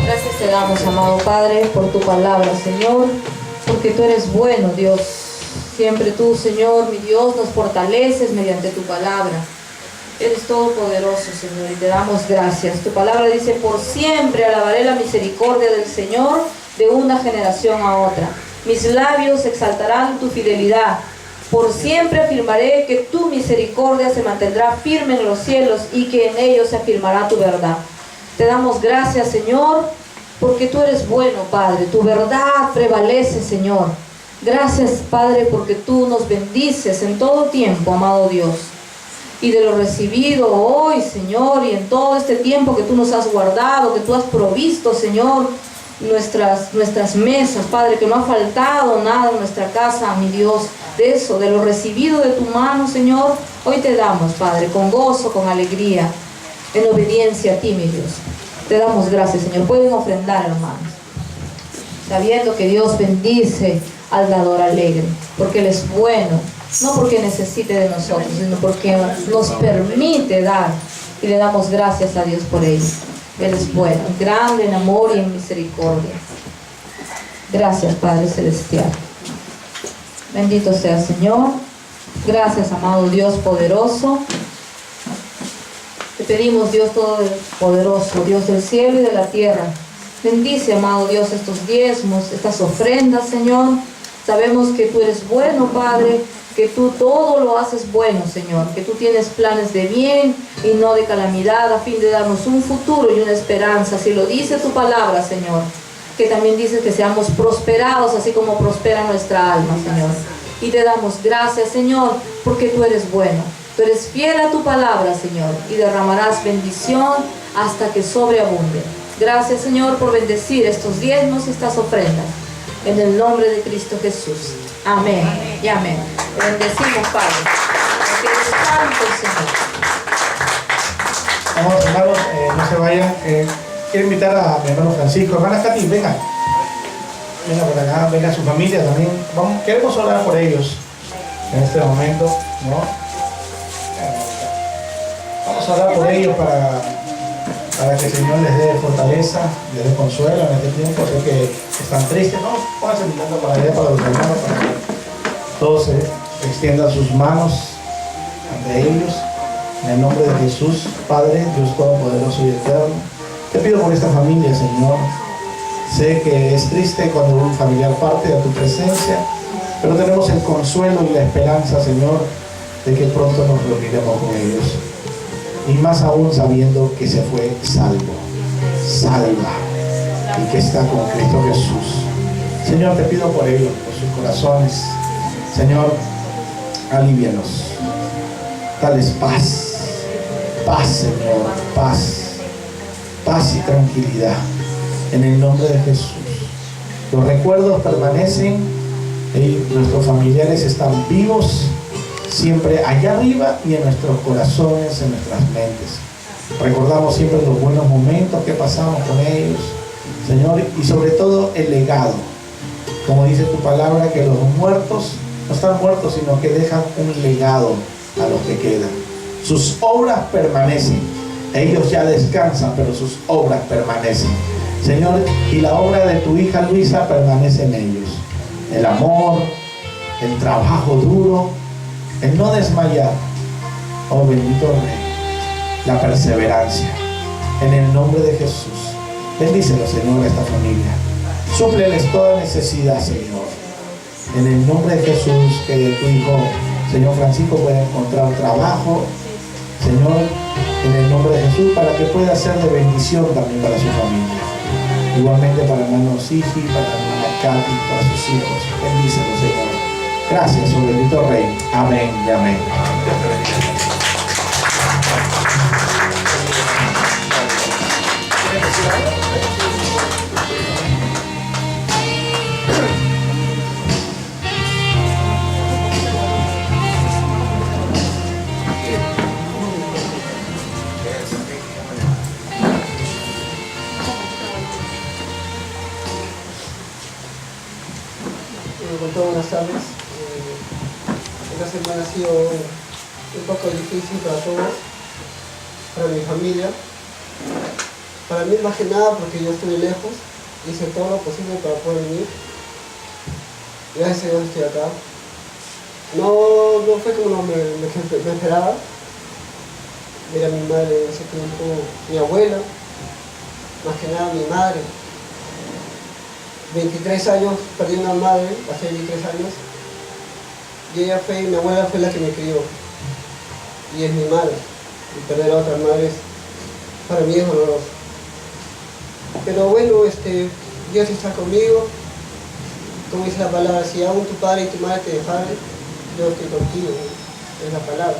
Gracias te damos, amado Padre, por tu palabra, Señor, porque tú eres bueno, Dios. Siempre tú, Señor, mi Dios, nos fortaleces mediante tu palabra. Eres todopoderoso, Señor, y te damos gracias. Tu palabra dice: por siempre alabaré la misericordia del Señor de una generación a otra. Mis labios exaltarán tu fidelidad. Por siempre afirmaré que tu misericordia se mantendrá firme en los cielos y que en ellos se afirmará tu verdad. Te damos gracias, Señor, porque tú eres bueno, Padre. Tu verdad prevalece, Señor. Gracias, Padre, porque tú nos bendices en todo tiempo, amado Dios. Y de lo recibido hoy, Señor, y en todo este tiempo que tú nos has guardado, que tú has provisto, Señor, nuestras mesas, Padre, que no ha faltado nada en nuestra casa, mi Dios, de eso, de lo recibido de tu mano, Señor, hoy te damos, Padre, con gozo, con alegría, en obediencia a ti, mi Dios. Te damos gracias, Señor. Pueden ofrendar, hermanos, sabiendo que Dios bendice al dador alegre, porque Él es bueno, no porque necesite de nosotros, sino porque nos permite dar, y le damos gracias a Dios por ello. Él es bueno, grande en amor y en misericordia. Gracias, Padre Celestial. Bendito sea, Señor. Gracias, amado Dios poderoso. Te pedimos, Dios todopoderoso, Dios del cielo y de la tierra. Bendice, amado Dios, estos diezmos, estas ofrendas, Señor. Sabemos que tú eres bueno, Padre, que tú todo lo haces bueno, Señor, que tú tienes planes de bien y no de calamidad, a fin de darnos un futuro y una esperanza. Así lo dice tu palabra, Señor, que también dice que seamos prosperados, así como prospera nuestra alma, Señor. Y te damos gracias, Señor, porque tú eres bueno. Tú eres fiel a tu palabra, Señor, y derramarás bendición hasta que sobreabunde. Gracias, Señor, por bendecir estos diezmos y estas ofrendas. En el nombre de Cristo Jesús. Amén y amén. Te bendecimos, Padre, porque eres santo, Señor. Vamos, hermanos, no se vayan. Quiero invitar a mi hermano Francisco. Hermana Katy, venga. Venga por acá, venga su familia también. Queremos orar por ellos en este momento, ¿no? Vamos a orar por ellos para que el Señor les dé fortaleza, les dé consuelo en este tiempo. Sé que están tristes, ¿no? Pónganse mirando para allá, para los hermanos, para que todos extiendan sus manos ante ellos. En el nombre de Jesús, Padre, Dios Todopoderoso y Eterno, te pido por esta familia, Señor. Sé que es triste cuando un familiar parte de tu presencia, pero tenemos el consuelo y la esperanza, Señor, de que pronto nos reuniremos con ellos. Y más aún sabiendo que se fue salvo, salva, y que está con Cristo Jesús. Señor, te pido por ellos, por sus corazones. Señor, alívianos, dales paz, paz, Señor, paz, paz y tranquilidad, en el nombre de Jesús. Los recuerdos permanecen y nuestros familiares están vivos siempre allá arriba y en nuestros corazones, en nuestras mentes. Recordamos siempre los buenos momentos que pasamos con ellos, Señor, y sobre todo el legado. Como dice tu palabra, que los muertos no están muertos, sino que dejan un legado a los que quedan. Sus obras permanecen. Ellos ya descansan, pero sus obras permanecen. Señor, y la obra de tu hija Luisa permanece en ellos. El amor, el trabajo duro, el no desmayar. Oh bendito Rey, la perseverancia. En el nombre de Jesús, bendícelo, Señor, a esta familia. Súpleles toda necesidad, Señor. En el nombre de Jesús, que tu hijo, Señor Francisco, pueda encontrar trabajo, Señor, en el nombre de Jesús, para que pueda ser de bendición también para su familia. Igualmente para hermano Sigi, para hermana Katy, para sus hijos. Bendícelo, Señor. Gracias, oh bendito Rey. Amén y amén. Buenas tardes. Esta semana ha sido un poco difícil para todos, para mi familia, para mí más que nada porque yo estoy lejos, hice todo lo posible para poder venir. Gracias a Dios estoy acá. No fue como me esperaba. Ver a mi madre en ese tiempo, mi abuela, más que nada mi madre. 23 años, perdí una madre, hace 23 años, y mi abuela fue la que me crió, y es mi madre, y perder a otra madre para mí es doloroso. Pero bueno, Dios está conmigo, como dice la palabra, si aún tu padre y tu madre te dejaron, yo estoy contigo, es la palabra.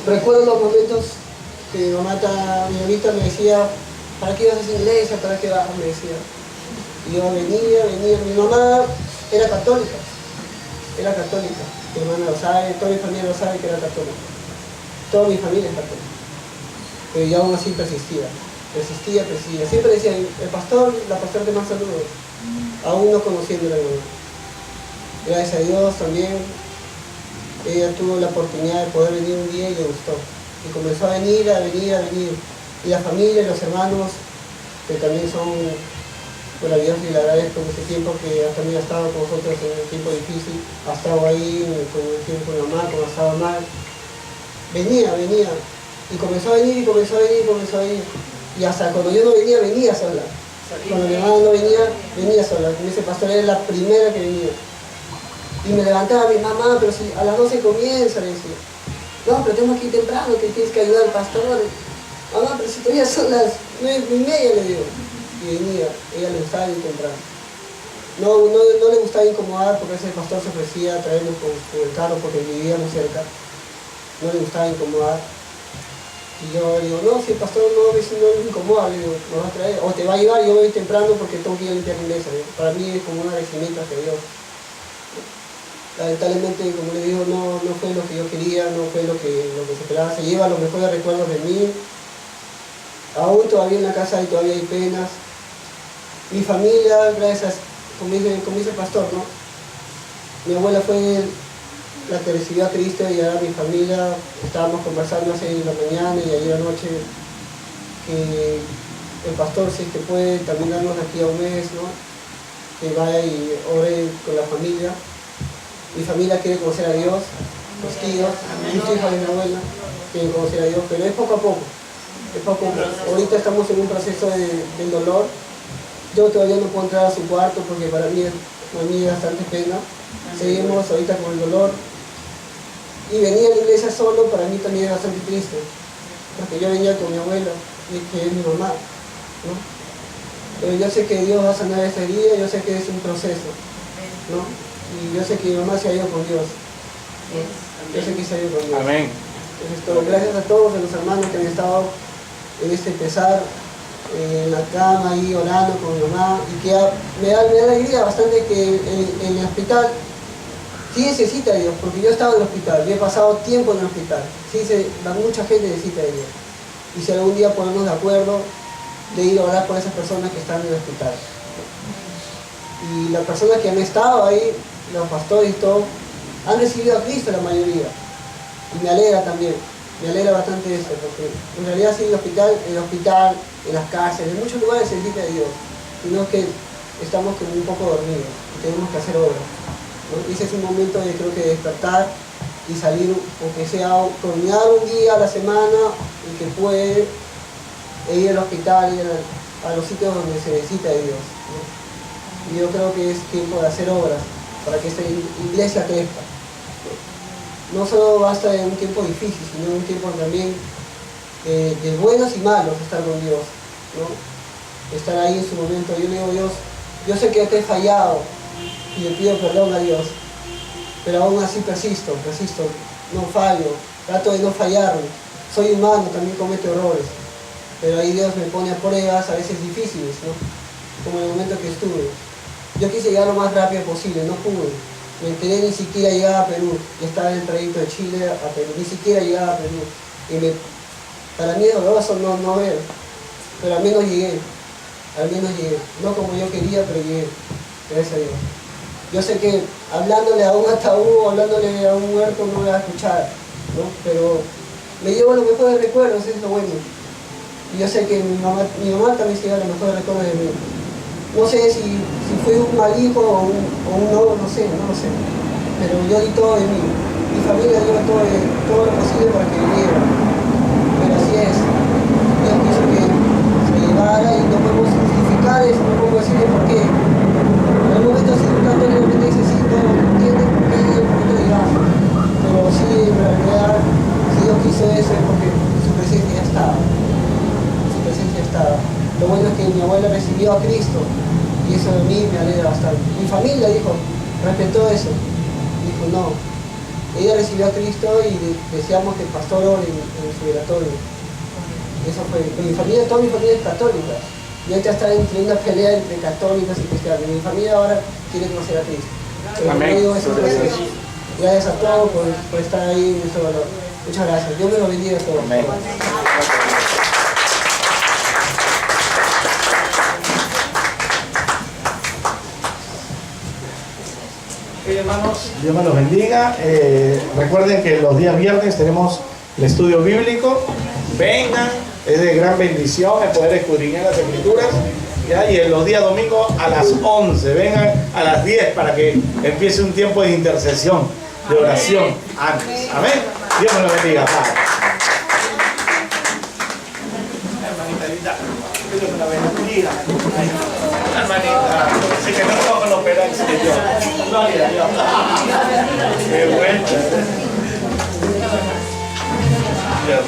Recuerdo los momentos que mi abuelita me decía, ¿para qué vas a esa iglesia? ¿Para qué vas? Me decía. Y yo venía, mi mamá era católica, mi hermana lo sabe, toda mi familia lo sabe que era católica, toda mi familia es católica, pero yo aún así persistía, siempre decía, la pastora te manda saludos, aún no conociendo a la hermana. Gracias a Dios también, ella tuvo la oportunidad de poder venir un día y le gustó, y comenzó a venir, y la familia y los hermanos, que también son maravillosos, y le agradezco en este tiempo que también ha estado con nosotros en un tiempo difícil, ha estado ahí con el tiempo de mamá, cuando estaba mal, venía, y comenzó a venir, y hasta cuando yo no venía sola, cuando mi hermana no venía sola, con ese pastor era la primera que venía, y me levantaba mi mamá, pero si a las 12 comienza, le decía, no, pero tengo que ir temprano, que tienes que ayudar al pastor, mamá, pero si todavía son las 9:30, le digo. Y venía, ella le gustaba ir temprano. No le gustaba incomodar porque ese pastor se ofrecía a traernos con el carro porque vivíamos cerca. No le gustaba incomodar. Y yo digo, no, si el pastor no le incomoda, le digo, me va a traer, o te va a llevar, yo voy temprano porque tengo que ir a limpiar la iglesia. Para mí es como un agradecimiento hacia Dios. Lamentablemente, como le digo, no fue lo que yo quería, no fue lo que se esperaba. Se lleva los mejores recuerdos de mí. Aún todavía en la casa todavía hay penas. Mi familia, gracias, como dice el pastor, ¿no? Mi abuela fue la que recibió a Cristo y ahora mi familia, estábamos conversando hace en la mañana y ayer anoche que el pastor, si es que puede, también darnos aquí a un mes, ¿no? Que vaya y ore con la familia. Mi familia quiere conocer a Dios, los tíos, mis hijos de mi abuela quieren conocer a Dios, pero es poco a poco. Ahorita estamos en un proceso del dolor. Yo todavía no puedo entrar a su cuarto porque para mí es bastante pena. Seguimos ahorita con el dolor. Y venir a la iglesia solo para mí también es bastante triste. Porque yo venía con mi abuela, que es mi mamá, ¿no? Pero yo sé que Dios va a sanar esa herida, yo sé que es un proceso, ¿no? Y yo sé que mi mamá se ha ido con Dios, ¿no? Yo sé que se ha ido con Dios. Amén. Entonces, gracias a todos, a los hermanos que han estado en este pesar, en la cama ahí orando con mi mamá, y que me da alegría bastante que en el hospital sí necesita a Dios, porque yo he estado en el hospital, yo he pasado tiempo en el hospital, sí, mucha gente necesita de Dios, y si algún día ponemos de acuerdo de ir a orar por esas personas que están en el hospital. Y las personas que han estado ahí, los pastores y todo, han recibido a Cristo la mayoría, y me alegra también. Me alegra bastante eso, porque en realidad sí, en el hospital, en las cárceles, en muchos lugares se necesita de Dios, sino que estamos como un poco dormidos y tenemos que hacer obras, ¿no? Y ese es un momento de creo que despertar y salir, aunque sea caminar un día a la semana, y que puede ir al hospital, ir a los sitios donde se necesita de Dios, ¿no? Y yo creo que es tiempo de hacer obras para que esta iglesia crezca. No solo basta en un tiempo difícil, sino en un tiempo también de buenos y malos estar con Dios, ¿no? Estar ahí en su momento. Yo le digo, Dios, yo sé que te he fallado y le pido perdón a Dios, pero aún así persisto, no fallo, trato de no fallar. Soy humano, también cometo errores, pero ahí Dios me pone a pruebas a veces difíciles, ¿no? Como en el momento que estuve. Yo quise llegar lo más rápido posible, no pude. Me enteré, ni siquiera llegaba a Perú, ya estaba en el trayecto de Chile a Perú, ni siquiera llegaba a Perú. Para mí es doloroso no ver, pero al menos llegué, no como yo quería, pero llegué, gracias a Dios. Yo sé que hablándole a un ataúd, hablándole a un muerto no me va a escuchar, ¿no? Pero me llevo los mejores recuerdos, es lo bueno. Y yo sé que mi mamá también se lleva los mejores recuerdos de mí. No sé si fui un mal hijo o un no sé, pero yo di todo de mí. Mi familia dio todo lo posible para que viviera. Pero así es. Dios quiso que se llevara y no podemos justificar eso, no podemos decirle por qué. En algún momento así, de repente dice, sí, no entiendes por qué te digas. Pero sí, en realidad, si Dios quiso eso es porque su presencia ya estaba. Lo bueno es que mi abuela recibió a Cristo y eso de mí me alegra bastante. Mi familia respetó eso. Dijo, no. Ella recibió a Cristo y deseamos que el pastor ore en su oratorio. Eso fue. Mi familia, toda mi familia es católica. Y ahorita está entre una pelea entre católicos y cristianos. Mi familia ahora quiere conocer a Cristo. Pero Amén. yo digo, eso es precioso. Gracias a todos por estar ahí en este valor. Muchas gracias. Dios me lo bendiga a todos. Amén. Hermanos, Dios me los bendiga. Recuerden que los días viernes tenemos el estudio bíblico. Vengan, es de gran bendición el poder escudriñar las escrituras. ¿Ya? Y en los días domingos a las 11, vengan a las 10 para que empiece un tiempo de intercesión, de oración antes. Amén. Dios me lo bendiga, Padre. Hermanita linda, Dios me la bendiga. Hermanita, así que no vamos a operar el Señor. Gloria a Dios. Qué bueno. Dios,